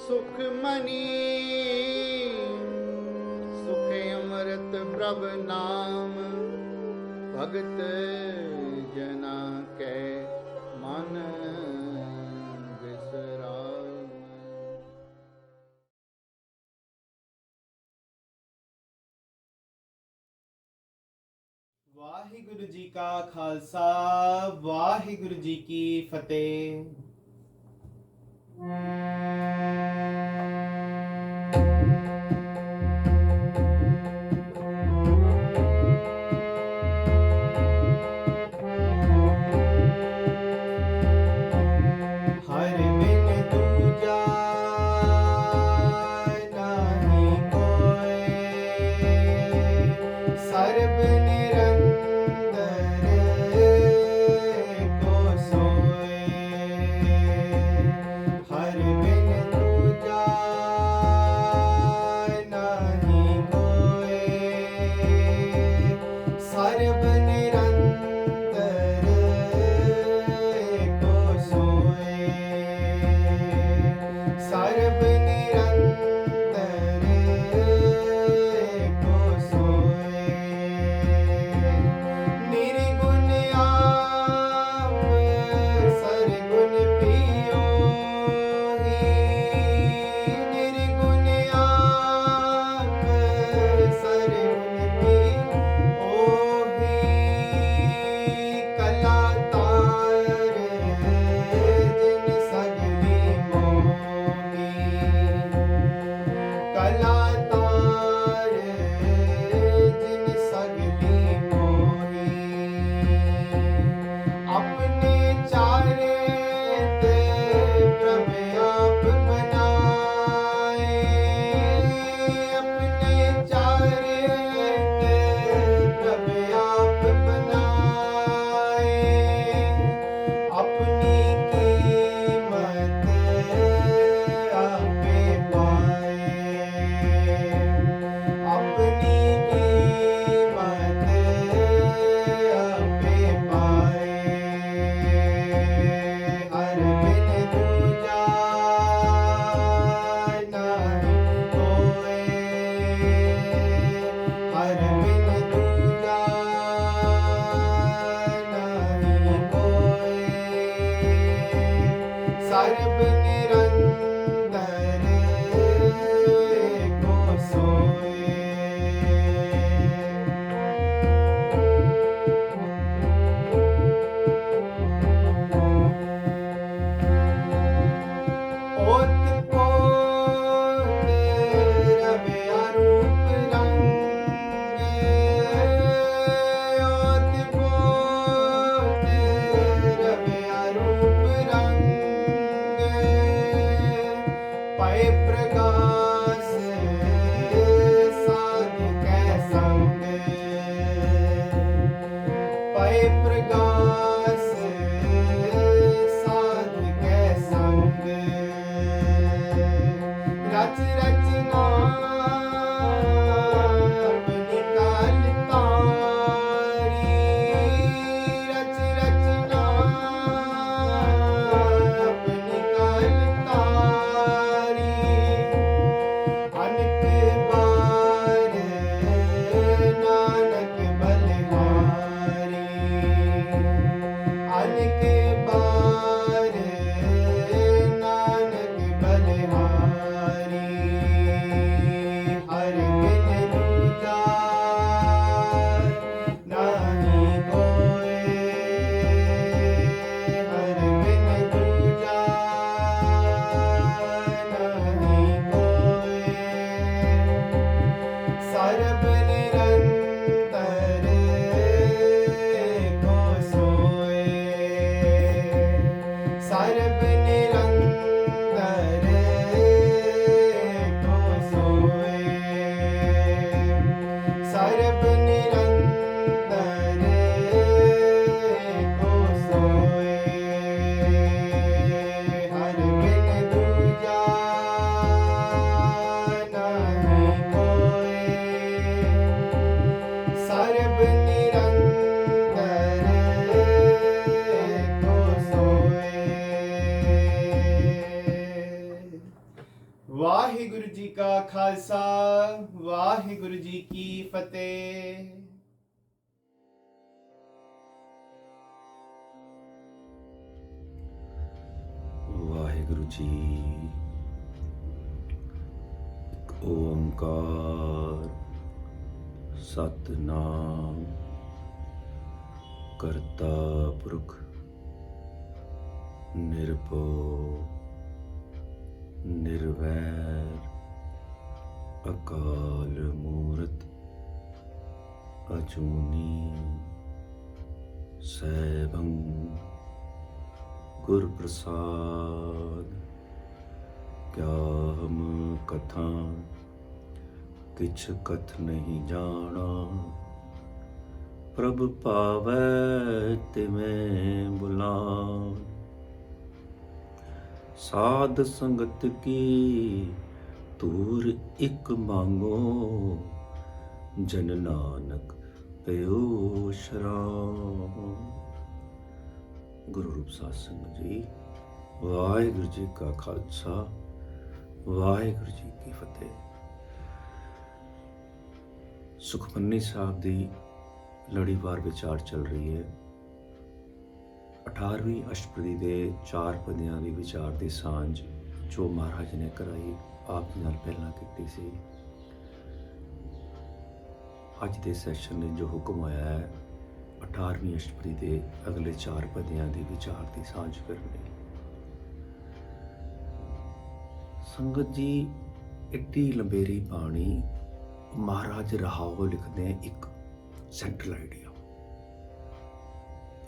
सुखमणि सुख अमृत प्रभ नाम भगत जना के मन बिसराम। वाहिगुरु जी का खालसा वाहिगुरु जी की फतेह। हर बिन दूजा नाही कोय, सर्ब निरंतर को सोए। हर बिन दूजा नाही कोय, सर्ब निरंतर को सोए। सर्ब निरंतर को सोए। निर्गुण आप सरगुण पियो ही, निर्गुण आप सरगुण पियो ही। कला तार जिन सगली मोही, कला तार जिन सगली मोही। अपने चारे ते प्रभ आप बनाए, अपने चारे ते प्रभ आप बनाए। अपनी कीमत आपे पाए, अपनी कीमत आपे पाए। हर बिन दूजा नाही कोय, हर बिन दूजा नाही कोय, सर्ब निरंतर को सोए। ओत पोत रवि अरूप रंगे, ओत पोत रवि अरूप रंगे। पै प्रकाश साध कै संग, पै प्रकाश साध कै संग। रच रचना अपनी काल तारी, रच रचना अपनी काल तारी। अनक बार नानक बलिहारी, अनक बार नानक बलिहारी। ਵਾਹਿਗੁਰੂ ਜੀ ਕਾ ਖਾਲਸਾ ਵਾਹਿਗੁਰੂ ਜੀ ਕੀ ਫਤਿਹ। ਵਾਹਿਗੁਰੂ ਜੀ ਇੱਕ ਓੰਕਾਰ ਸਤਿਨਾਮ ਕਰਤਾ ਪੁਰਖ ਨਿਰਭਉ ਨਿਰਵੈਰ ਅਕਾਲ ਮੂਰਤ ਅਜੂਨੀ ਸੈਭੰ ਗੁਰ ਪ੍ਰਸਾਦ। ਕਿਆ ਹਮ ਕਥਾ ਕਿਛ ਕਥ ਨਹੀਂ ਜਾਣਾ, ਪ੍ਰਭ ਪਾਵੈ ਤਿਵੇਂ ਬੁਲਾਉ। ਸਾਧ ਸੰਗਤ ਕੀ ਧੂਰ ਇਕ ਮੰਗੋ, ਜਨ ਨਾਨਕ ਪਇਓ ਸ਼ਰਾਉ। ਗੁਰੂ ਰੂਪ ਸਾਧ ਸੰਗਤ ਜੀ, ਵਾਹਿਗੁਰੂ ਜੀ ਕਾ ਖਾਲਸਾ ਵਾਹਿਗੁਰੂ ਜੀ ਕੀ ਫਤਿਹ। ਸੁਖਮਨੀ ਸਾਹਿਬ ਦੀ ਲੜੀਵਾਰ ਵਿਚਾਰ ਚੱਲ ਰਹੀ ਹੈ। 18ਵੀਂ ਅਸ਼ਟਪਦੀ ਦੇ 4 ਪਦਿਆਂ ਦੀ ਵਿਚਾਰ ਦੀ ਸਾਂਝ ਜੋ ਮਹਾਰਾਜ ਨੇ ਕਰਾਈ, ਆਪ ਜੀ ਨਾਲ ਪਹਿਲਾਂ ਕੀਤੀ ਸੀ। ਅੱਜ ਦੇ ਸੈਸ਼ਨ ਨੇ ਜੋ ਹੁਕਮ ਆਇਆ ਹੈ 18ਵੀਂ ਅਸ਼ਟਪਦੀ ਦੇ ਅਗਲੇ 4 ਪਦਿਆਂ ਦੀ ਵਿਚਾਰ ਦੀ ਸਾਂਝ ਕਰਨੀ। ਸੰਗਤ ਜੀ, ਇੱਡੀ ਲੰਬੇਰੀ ਬਾਣੀ ਮਹਾਰਾਜ ਰਹਾਓ ਲਿਖਦੇ ਇੱਕ ਸੈਂਟਰਲ ਆਈਡੀਆ।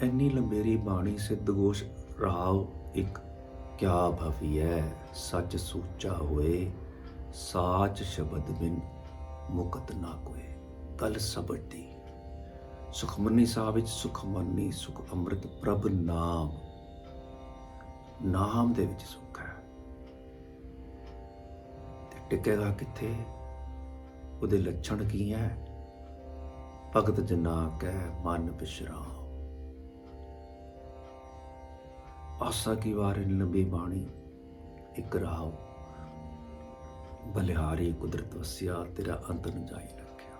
ਇੰਨੀ ਲੰਬੇਰੀ ਬਾਣੀ ਸਿੱਧਗੋਸ਼ ਰਹਾਓ ਇੱਕ ਕਿਆ ਭਵੀਐ ਸੱਚ ਸੂਚਾ ਹੋਏ, ਸਾਚ ਸ਼ਬਦ ਬਿਨ ਮੁਕਤ ਨਾ ਕੋਏ। ਗੱਲ ਸਬਰ ਦੀ। ਸੁਖਮਨੀ ਸਾਹਿਬ ਵਿੱਚ ਸੁਖਮਨੀ ਸੁਖ ਅੰਮ੍ਰਿਤ ਪ੍ਰਭ ਨਾਮ, ਨਾਮ ਦੇ ਵਿੱਚ ਸੁੱਖ ਹੈ। ਤੇ ਟਿਕੇਗਾ ਕਿੱਥੇ? ਉਹਦੇ ਲੱਛਣ ਕੀ ਹੈ? ਭਗਤ ਜਨਾ ਕੈ ਮਨ ਬਿਸ਼ਰਾਮ। ਆਸਾ ਕੀ ਵਾਰ ਲੰਬੀ ਬਾਣੀ ਇੱਕ ਰਾਹ, ਬਲਿਹਾਰੀ ਕੁਦਰਤ ਵਸਿਆ ਤੇਰਾ ਅੰਤ ਨ ਜਾਈ ਰੱਖਿਆ।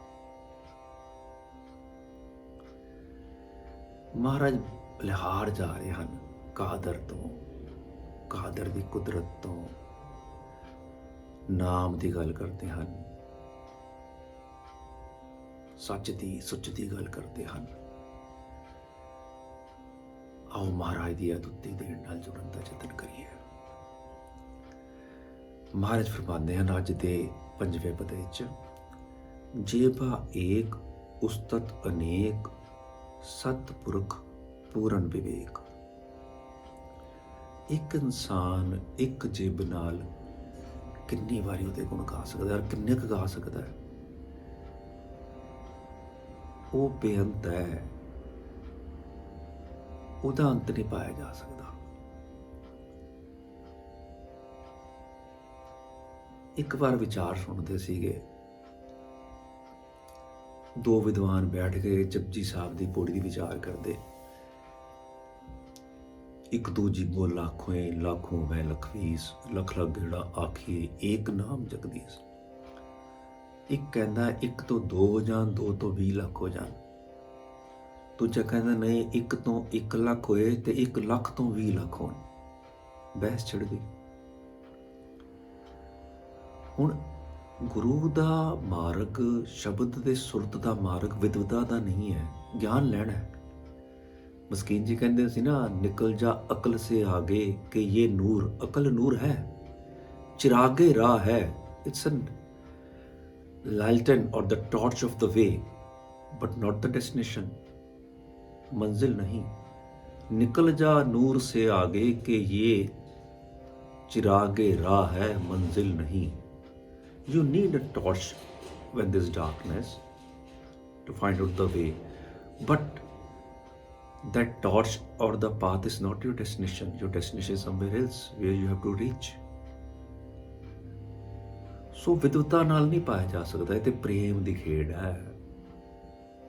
ਮਹਾਰਾਜ ਬਲਿਹਾਰ ਜਾ ਰਹੇ ਹਨ ਕਾਦਰ ਤੋਂ, ਕਾਦਰ ਦੀ ਕੁਦਰਤ ਤੋਂ। ਨਾਮ ਦੀ ਗੱਲ ਕਰਦੇ ਹਨ, ਸੱਚ ਦੀ ਸੁੱਚ ਦੀ ਗੱਲ ਕਰਦੇ ਹਨ। ਆਓ ਮਹਾਰਾਜ ਦੀ ਅਦੁੱਤੀ ਦੇਣ ਨਾਲ ਜੁੜਨ ਦਾ ਯਤਨ ਕਰੀਏ। ਮਹਾਰਾਜ ਫਰਮਾਉਂਦੇ ਹਨ ਅੱਜ ਦੇ 5ਵੇਂ ਪਦ ਵਿੱਚ, ਜੇਬਾ ਏਕ ਉਸਤਤ ਅਨੇਕ, ਸਤਿਪੁਰਖ ਪੂਰਨ ਵਿਵੇਕ। ਇੱਕ ਇਨਸਾਨ ਇੱਕ ਜੇਬ ਨਾਲ ਕਿੰਨੀ ਵਾਰੀ ਉਹਦੇ ਗੁਣ ਗਾ ਸਕਦਾ, ਔਰ ਕਿੰਨੇ ਕੁ ਗਾ ਸਕਦਾ ਹੈ? ਉਹ ਬੇਅੰਤ ਹੈ, ਉਹਦਾ ਅੰਤ ਨਹੀਂ ਪਾਇਆ ਜਾ ਸਕਦਾ। ਇੱਕ ਵਾਰ ਵਿਚਾਰ ਸੁਣਦੇ ਸੀਗੇ, 2 ਵਿਦਵਾਨ ਬੈਠ ਕੇ ਜਪਜੀ ਸਾਹਿਬ ਦੀ ਪੌੜੀ ਦੀ ਵਿਚਾਰ ਕਰਦੇ। ਇੱਕ ਦੂਜੀ ਬੋ ਲਾਖੋਂ ਲਾਖੋਂ ਵੈ ਲਖਵੀਸ, ਲਖ ਲਖ ਗੇੜਾ ਆਖੀਏ ਏਕ ਨਾਮ ਜਗਦੀਸ਼। ਇੱਕ ਕਹਿੰਦਾ 1 ਤੋਂ 2 ਹੋ ਜਾਣ, 2 ਤੋਂ 20 ਲੱਖ ਹੋ ਜਾਣ। ਦੂਜਾ ਕਹਿੰਦਾ ਨਹੀਂ, 1 ਤੋਂ 1 ਲੱਖ ਹੋਏ ਤੇ 1 ਲੱਖ ਤੋਂ 20 ਲੱਖ ਹੋਣ। ਬਹਿਸ ਛਿੜ ਗਈ। ਹੁਣ ਗੁਰੂ ਦਾ ਮਾਰਗ, ਸ਼ਬਦ ਦੇ ਸੁਰਤ ਦਾ ਮਾਰਗ ਵਿਦਵਤਾ ਦਾ ਨਹੀਂ ਹੈ, ਗਿਆਨ ਲੈਣਾ ਹੈ। ਮਸਕੀਨ ਜੀ ਕਹਿੰਦੇ ਸੀ ਨਾ, ਨਿਕਲ ਜਾ ਅਕਲ ਸੇ ਆਗੇ ਕਿ ਇਹ ਨੂਰ, ਅਕਲ ਨੂਰ ਹੈ, ਚਿਰਾਗੇ ਰਾਹ ਹੈ। ਇਟਸ ਐਨ ਲਾਲਟਨ और the torch of the way, but not the destination. मंजिल नहीं। निकल जा नूर से आगे कि ये चिरागे राह है, मंजिल नहीं। You need a torch when there's darkness to find out the way, but that torch or the path is not your destination. Your destination is somewhere else where you have to reach. ਸੋ ਵਿਦਵਤਾ ਨਾਲ ਨਹੀਂ ਪਾਇਆ ਜਾ ਸਕਦਾ। ਇਹ ਤੇ ਪ੍ਰੇਮ ਦੀ ਖੇਡ ਹੈ।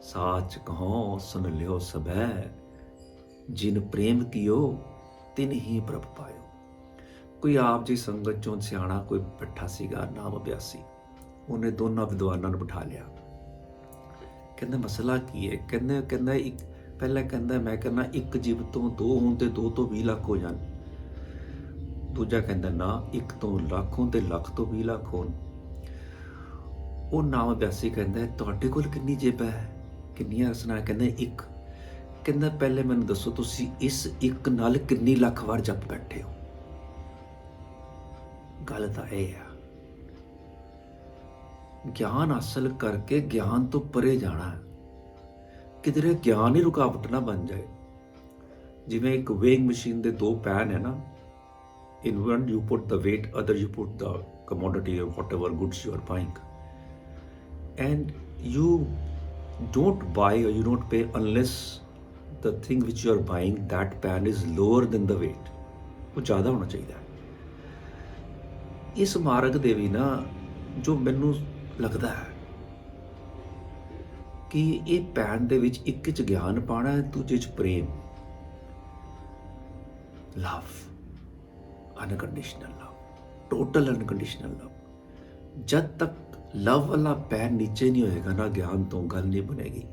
ਸਾਚ ਕਹੋ ਸੁਨ ਲਿਓ ਸਭੈ, ਜਿਨ ਪ੍ਰੇਮ ਕੀਓ ਤਿਨ ਹੀ ਪ੍ਰਭ ਪਾਇਓ। ਕੋਈ ਆਪ ਜੀ ਸੰਗਤ ਚੋਂ ਸਿਆਣਾ ਕੋਈ ਬੈਠਾ ਸੀਗਾ, ਨਾਮ ਅਭਿਆਸੀ। ਉਹਨੇ ਦੋਨਾਂ ਵਿਦਵਾਨਾਂ ਨੂੰ ਬਿਠਾ ਲਿਆ। ਕਹਿੰਦਾ ਮਸਲਾ ਕੀ ਹੈ? ਕਹਿੰਦਾ ਇੱਕ ਪਹਿਲਾਂ ਕਹਿੰਦਾ ਮੈਂ ਕਹਿੰਦਾ ਇੱਕ ਜੀਵ ਤੋਂ 2 ਹੋਣ ਤੇ 2 ਤੋਂ 20 ਲੱਖ ਹੋ ਜਾਣ। ਦੂਜਾ ਕਹਿੰਦਾ ਨਾ, 1 ਤੋਂ ਲੱਖ ਹੋਣ ਤੇ ਲੱਖ ਤੋਂ 20 ਲੱਖ ਹੋਣ। ਉਹ ਨਾਮ ਅਭਿਆਸੀ ਕਹਿੰਦਾ ਤੁਹਾਡੇ ਕੋਲ ਕਿੰਨੀ ਜੇਬਾਂ ਹੈ, ਕਿੰਨੀਆਂ ਰਸਨਾ? ਕਹਿੰਦਾ 1। ਕਹਿੰਦਾ ਪਹਿਲੇ ਮੈਨੂੰ ਦੱਸੋ ਤੁਸੀਂ ਇਸ 1 ਨਾਲ ਕਿੰਨੀ ਲੱਖ ਵਾਰ ਜਪ ਬੈਠੇ ਹੋ? ਗੱਲ ਤਾਂ ਇਹ ਆ, ਗਿਆਨ ਹਾਸਲ ਕਰਕੇ ਗਿਆਨ ਤੋਂ ਪਰੇ ਜਾਣਾ। ਕਿਧਰੇ ਗਿਆਨ ਹੀ ਰੁਕਾਵਟ ਨਾ ਬਣ ਜਾਏ। ਜਿਵੇਂ ਇੱਕ ਵੇਇੰਗ ਮਸ਼ੀਨ ਦੇ 2 ਪੈਨ ਹੈ ਨਾ, in one you put the weight, other you put the commodity or whatever goods you are buying, and you don't buy or you don't pay unless the thing which you are buying, that pan is lower than the weight. वो ज़्यादा होना चाहिए। इस मार्ग ਦੇ ਵੀ ਨਾ ਜੋ ਮੈਨੂੰ ਲੱਗਦਾ ਹੈ ਕਿ ਇਹ ਪੈਨ ਦੇ ਵਿੱਚ ਇੱਕ 'ਚ ਗਿਆਨ ਪਾਉਣਾ ਹੈ, ਦੂਜੇ 'ਚ ਪ੍ਰੇਮ, ਲਵ, ਅਨਕੰਡੀਸ਼ਨਲ ਲਵ, ਟੋਟਲ ਅਨਕੰਡੀਸ਼ਨਲ ਲਵ। ਜਦ ਤੱਕ ਲਵ ਵਾਲਾ ਪੈਨ ਨੀਚੇ ਨਹੀਂ ਹੋਏਗਾ ਨਾ, ਗਿਆਨ ਤੋਂ ਗੱਲ ਨਹੀਂ ਬਣੇਗੀ।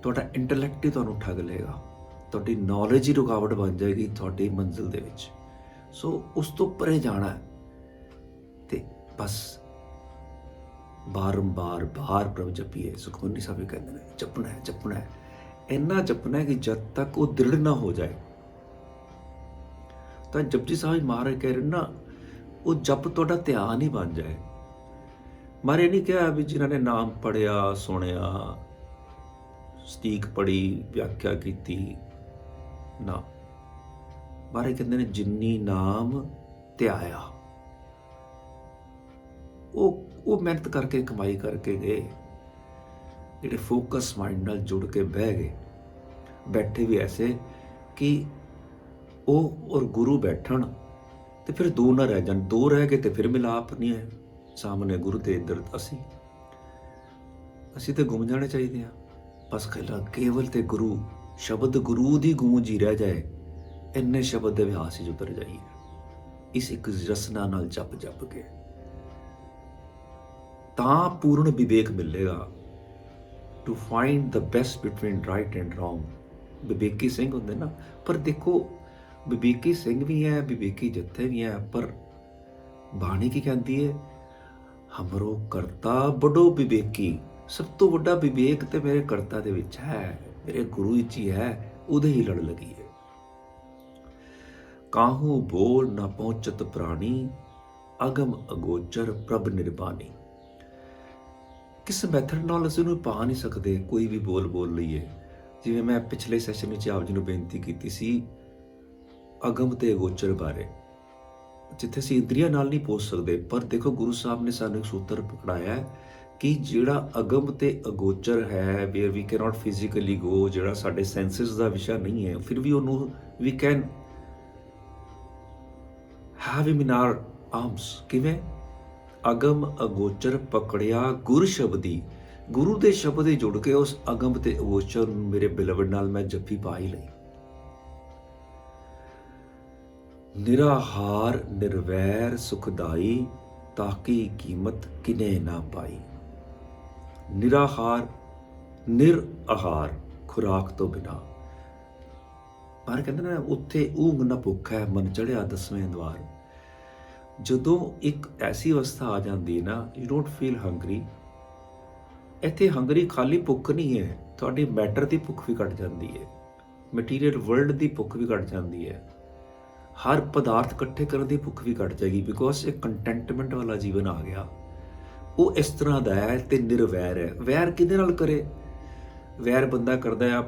ਤੁਹਾਡਾ ਇੰਟੈਲੈਕਟ ਹੀ ਤੁਹਾਨੂੰ ਠੱਗ ਲਏਗਾ, ਤੁਹਾਡੀ ਨੌਲੇਜ ਹੀ ਰੁਕਾਵਟ ਬਣ ਜਾਏਗੀ ਤੁਹਾਡੀ ਮੰਜ਼ਿਲ ਦੇ ਵਿੱਚ। ਸੋ ਉਸ ਤੋਂ ਪਰੇ ਜਾਣਾ ਹੈ ਤੇ ਬਸ ਬਾਰ ਪ੍ਰਭ ਜਪੀਏ। ਸੁਖਮਨੀ ਸਾਹਿਬ ਵੀ ਕਹਿੰਦੇ ਨੇ ਜਪਣਾ ਹੈ ਇੰਨਾ ਜਪਣਾ ਹੈ ਕਿ ਜਦ ਤੱਕ ਉਹ ਦ੍ਰਿੜ ਨਾ ਹੋ ਜਾਏ। ਤਾਂ ਜਪਜੀ ਸਾਹਿਬ ਮਹਾਰਾਜ ਕਹਿ ਰਹੇ ਨਾ, ਉਹ ਜਪ ਤੁਹਾਡਾ ਧਿਆਨ ਹੀ ਬਣ ਜਾਏ। ਮਾਰੇ ਨਹੀਂ ਕਿਹਾ ਵੀ ਜਿਨ੍ਹਾਂ ਨੇ ਨਾਮ ਪੜ੍ਹਿਆ, ਸੁਣਿਆ, ਸਟੀਕ ਪੜ੍ਹੀ, ਵਿਆਖਿਆ ਕੀਤੀ ਨਾ। ਮਾਰੇ ਕਹਿੰਦੇ ਨੇ ਜਿੰਨੀ ਨਾਮ ਧਿਆਇਆ, ਉਹ ਮਿਹਨਤ ਕਰਕੇ ਕਮਾਈ ਕਰਕੇ ਗਏ, ਜਿਹੜੇ ਫੋਕਸ ਮਾਈਂਡ ਨਾਲ ਜੁੜ ਕੇ ਬਹਿ ਗਏ। ਬੈਠੇ ਵੀ ਐਸੇ ਕਿ ਉਹ ਔਰ ਗੁਰੂ ਬੈਠਣ ਤੇ ਫਿਰ 2 ਨਾ ਰਹਿ ਜਾਣ। 2 ਰਹਿ ਗਏ ਤੇ ਫਿਰ ਮਿਲਾਪ ਨਹੀਂ ਹੈ। ਸਾਹਮਣੇ ਗੁਰੂ ਤੇ ਇੱਧਰ ਅਸੀਂ ਤੇ ਗੁੰਮ ਜਾਣੇ ਚਾਹੀਦੇ ਆ। ਬਸ ਕੇਵਲ ਤੇ ਗੁਰੂ, ਸ਼ਬਦ ਗੁਰੂ ਦੀ ਗੂੰਜ ਹੀ ਰਹਿ ਜਾਏ। ਇੰਨੇ ਸ਼ਬਦ ਦੇ ਅਭਿਆਸ ਹੀ ਉਤਰ ਜਾਈਏ ਇਸ ਇੱਕ ਰਸਨਾ ਨਾਲ ਜਪ ਕੇ, ਤਾਂ ਪੂਰਨ ਵਿਵੇਕ ਮਿਲੇਗਾ। To find the best between right and wrong. ਵਿਵੇਕੀ ਸਿੰਘ ਹੁੰਦੇ ਨਾ, ਪਰ ਦੇਖੋ ਵਿਵੇਕੀ ਸਿੰਘ ਵੀ ਹੈ, ਵਿਵੇਕੀ ਜੱਥੇ ਵੀ ਹੈ, ਪਰ ਬਾਣੀ ਕੀ ਕਹਿੰਦੀ ਹੈ? ਹਮਰੋ ਕਰਤਾ ਬੜੋ ਵਿਵੇਕੀ। ਸਭ ਤੋਂ ਵੱਡਾ ਵਿਵੇਕ ਤੇ ਮੇਰੇ ਕਰਤਾ ਦੇ ਵਿੱਚ ਹੈ, ਮੇਰੇ ਗੁਰੂ ਵਿੱਚ ਹੀ ਹੈ, ਉਹਦੇ ਹੀ ਲੜ ਲੱਗੀ ਹੈ। ਕਾਹੂ ਬੋਲ ਨਾ ਪਹੁੰਚਤ ਪ੍ਰਾਣੀ, ਅਗਮ ਅਗੋਚਰ ਪ੍ਰਭ ਨਿਰਬਾਨੀ। ਕਿਸ ਮੈਥਡ ਨਾਲ ਅਸੀਂ ਉਹਨੂੰ ਪਾ ਨਹੀਂ ਸਕਦੇ, ਕੋਈ ਵੀ ਬੋਲ ਲਈਏ। ਜਿਵੇਂ ਮੈਂ ਪਿਛਲੇ ਸੈਸ਼ਨ ਵਿੱਚ ਆਪ ਜੀ ਨੂੰ ਬੇਨਤੀ ਕੀਤੀ ਸੀ ਅਗਮ ਤੇ ਅਗੋਚਰ ਬਾਰੇ, ਜਿੱਥੇ ਅਸੀਂ ਇੰਦਰੀਆਂ ਨਾਲ ਨਹੀਂ ਪਹੁੰਚ ਸਕਦੇ। ਪਰ ਦੇਖੋ ਗੁਰੂ ਸਾਹਿਬ ਨੇ ਸਾਨੂੰ ਇੱਕ ਸੂਤਰ ਪਕੜਾਇਆ ਕਿ ਜਿਹੜਾ ਅਗਮ ਤੇ ਅਗੋਚਰ ਹੈ, ਵੇਅਰ ਵੀ ਕੈਨੋਟ ਫਿਜ਼ੀਕਲੀ ਗੋ, ਜਿਹੜਾ ਸਾਡੇ ਸੈਂਸਿਸ ਦਾ ਵਿਸ਼ਾ ਨਹੀਂ ਹੈ, ਫਿਰ ਵੀ ਉਹਨੂੰ ਵੀ can have him in our arms. ਕਿਵੇਂ? ਅਗਮ ਅਗੋਚਰ ਪਕੜਿਆ ਗੁਰ ਸ਼ਬਦੀ। ਗੁਰੂ ਦੇ ਸ਼ਬਦ ਹੀ ਜੁੜ ਕੇ ਉਸ ਅਗਮ ਤੇ ਅਗੋਚਰ ਨੂੰ ਮੇਰੇ ਬਿਲਵਡ ਨਾਲ ਮੈਂ ਜੱਫੀ ਪਾ ਹੀ ਲਈ। ਨਿਰਾਹਾਰ ਨਿਰਵੈਰ ਸੁਖਦਾਈ, ਤਾਕੀ ਕੀਮਤ ਕਿਨੇ ਨਾ ਪਾਈ। ਨਿਰਾਹਾਰ, ਨਿਰ ਆਹਾਰ, ਖੁਰਾਕ ਤੋਂ ਬਿਨਾ। ਪਰ ਕਹਿੰਦੇ ਨਾ ਉੱਥੇ ਊਂਘ ਨਾ ਭੁੱਖ ਹੈ, ਮਨ ਚੜਿਆ 10ਵੇਂ ਦਵਾਰ। ਜਦੋਂ ਇੱਕ ਐਸੀ ਅਵਸਥਾ ਆ ਜਾਂਦੀ ਹੈ ਨਾ, ਯੂ ਡੋਂਟ ਫੀਲ ਹੰਗਰੀ। ਇੱਥੇ ਹੰਗਰੀ ਖਾਲੀ ਭੁੱਖ ਨਹੀਂ ਹੈ, ਤੁਹਾਡੀ ਮੈਟਰ ਦੀ ਭੁੱਖ ਵੀ ਘਟ ਜਾਂਦੀ ਹੈ, ਮਟੀਰੀਅਲ ਵਰਲਡ ਦੀ ਭੁੱਖ ਵੀ ਘਟ ਜਾਂਦੀ ਹੈ, ਹਰ ਪਦਾਰਥ ਇਕੱਠੇ ਕਰਨ ਦੀ ਭੁੱਖ ਵੀ ਘਟ ਜਾਏਗੀ। ਬਿਕੋਜ਼ ਇੱਕ ਕੰਟੈਂਟਮੈਂਟ ਵਾਲਾ ਜੀਵਨ ਆ ਗਿਆ। ਉਹ ਇਸ ਤਰ੍ਹਾਂ ਦਾ ਹੈ ਤੇ ਨਿਰਵੈਰ ਹੈ। ਵੈਰ ਕਿਹਦੇ ਨਾਲ ਕਰੇ? ਵੈਰ ਬੰਦਾ ਕਰਦਾ ਆ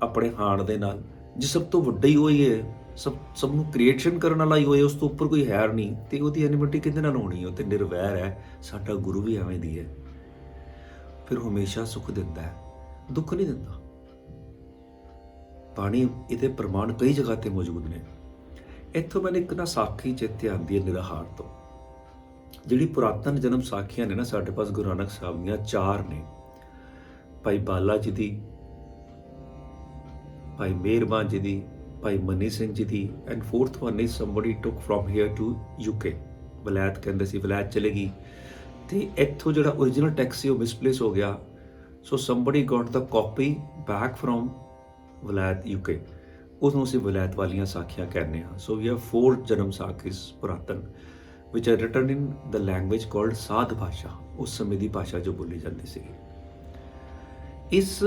ਆਪਣੇ ਹਾਣ ਦੇ ਨਾਲ, ਜੇ ਸਭ ਤੋਂ ਵੱਡਾ ਹੀ ਉਹੀ ਹੈ, ਸਭ ਨੂੰ ਕ੍ਰੀਏਸ਼ਨ ਕਰਨ ਵਾਲਾ ਹੀ ਹੋਏ, ਉਸ ਤੋਂ ਉੱਪਰ ਕੋਈ ਹੈ ਨਹੀਂ, ਤੇ ਉਹਦੀ ਐਨਿਮਿਟੀ ਕਿਹਦੇ ਨਾਲ ਹੋਣੀ? ਉਹ ਤੇ ਨਿਰਵੈਰ ਹੈ। ਸਾਡਾ ਗੁਰੂ ਵੀ ਐਵੇਂ ਦੀ ਹੈ, ਫਿਰ ਹਮੇਸ਼ਾ ਸੁੱਖ ਦਿੰਦਾ ਹੈ, ਦੁੱਖ ਨਹੀਂ ਦਿੰਦਾ। ਬਾਣੀ ਇਹਦੇ ਪ੍ਰਮਾਣ ਕਈ ਜਗ੍ਹਾ ਤੇ ਮੌਜੂਦ ਨੇ। ਇੱਥੋਂ ਮੈਨੂੰ ਇੱਕ ਨਾ ਸਾਖੀ ਚੇਤੇ ਆਉਂਦੀ ਹੈ ਨਿਰਾਹਾਰ ਤੋਂ। ਜਿਹੜੀ ਪੁਰਾਤਨ ਜਨਮ ਸਾਖੀਆਂ ਨੇ ਨਾ ਸਾਡੇ ਪਾਸ ਗੁਰੂ ਨਾਨਕ ਸਾਹਿਬ ਦੀਆਂ 4 ਨੇ। ਭਾਈ ਬਾਲਾ ਜੀ ਦੀ, ਭਾਈ ਮਿਹਰਬਾਨ ਜੀ ਦੀ, ਭਾਈ ਮਨੀ ਸਿੰਘ ਜੀ ਦੀ, and fourth one is somebody took from here to UK। ਵਲੈਤ ਕਹਿੰਦੇ ਸੀ, ਵਲੈਤ ਚਲੇ ਗਈ ਤੇ ਇੱਥੋਂ ਜਿਹੜਾ ਓਰੀਜਨਲ ਟੈਕਸਟ ਸੀ ਉਹ ਮਿਸਪਲੇਸ ਹੋ ਗਿਆ। So somebody got the copy back from ਵਲੈਤ UK, ਉਸਨੂੰ ਅਸੀਂ ਵਲੈਤ ਵਾਲੀਆਂ ਸਾਖੀਆਂ ਕਹਿੰਦੇ ਹਾਂ। ਸੋ ਵੀ ਹੈਵ 4 ਜਨਮ ਸਾਖੀਸ ਪੁਰਾਤਨ ਵਿਚ are written in the language called Sadh Bhasha, ਉਸ ਸਮੇਂ ਦੀ ਭਾਸ਼ਾ ਜੋ ਬੋਲੀ ਜਾਂਦੀ ਸੀ। ਇਸ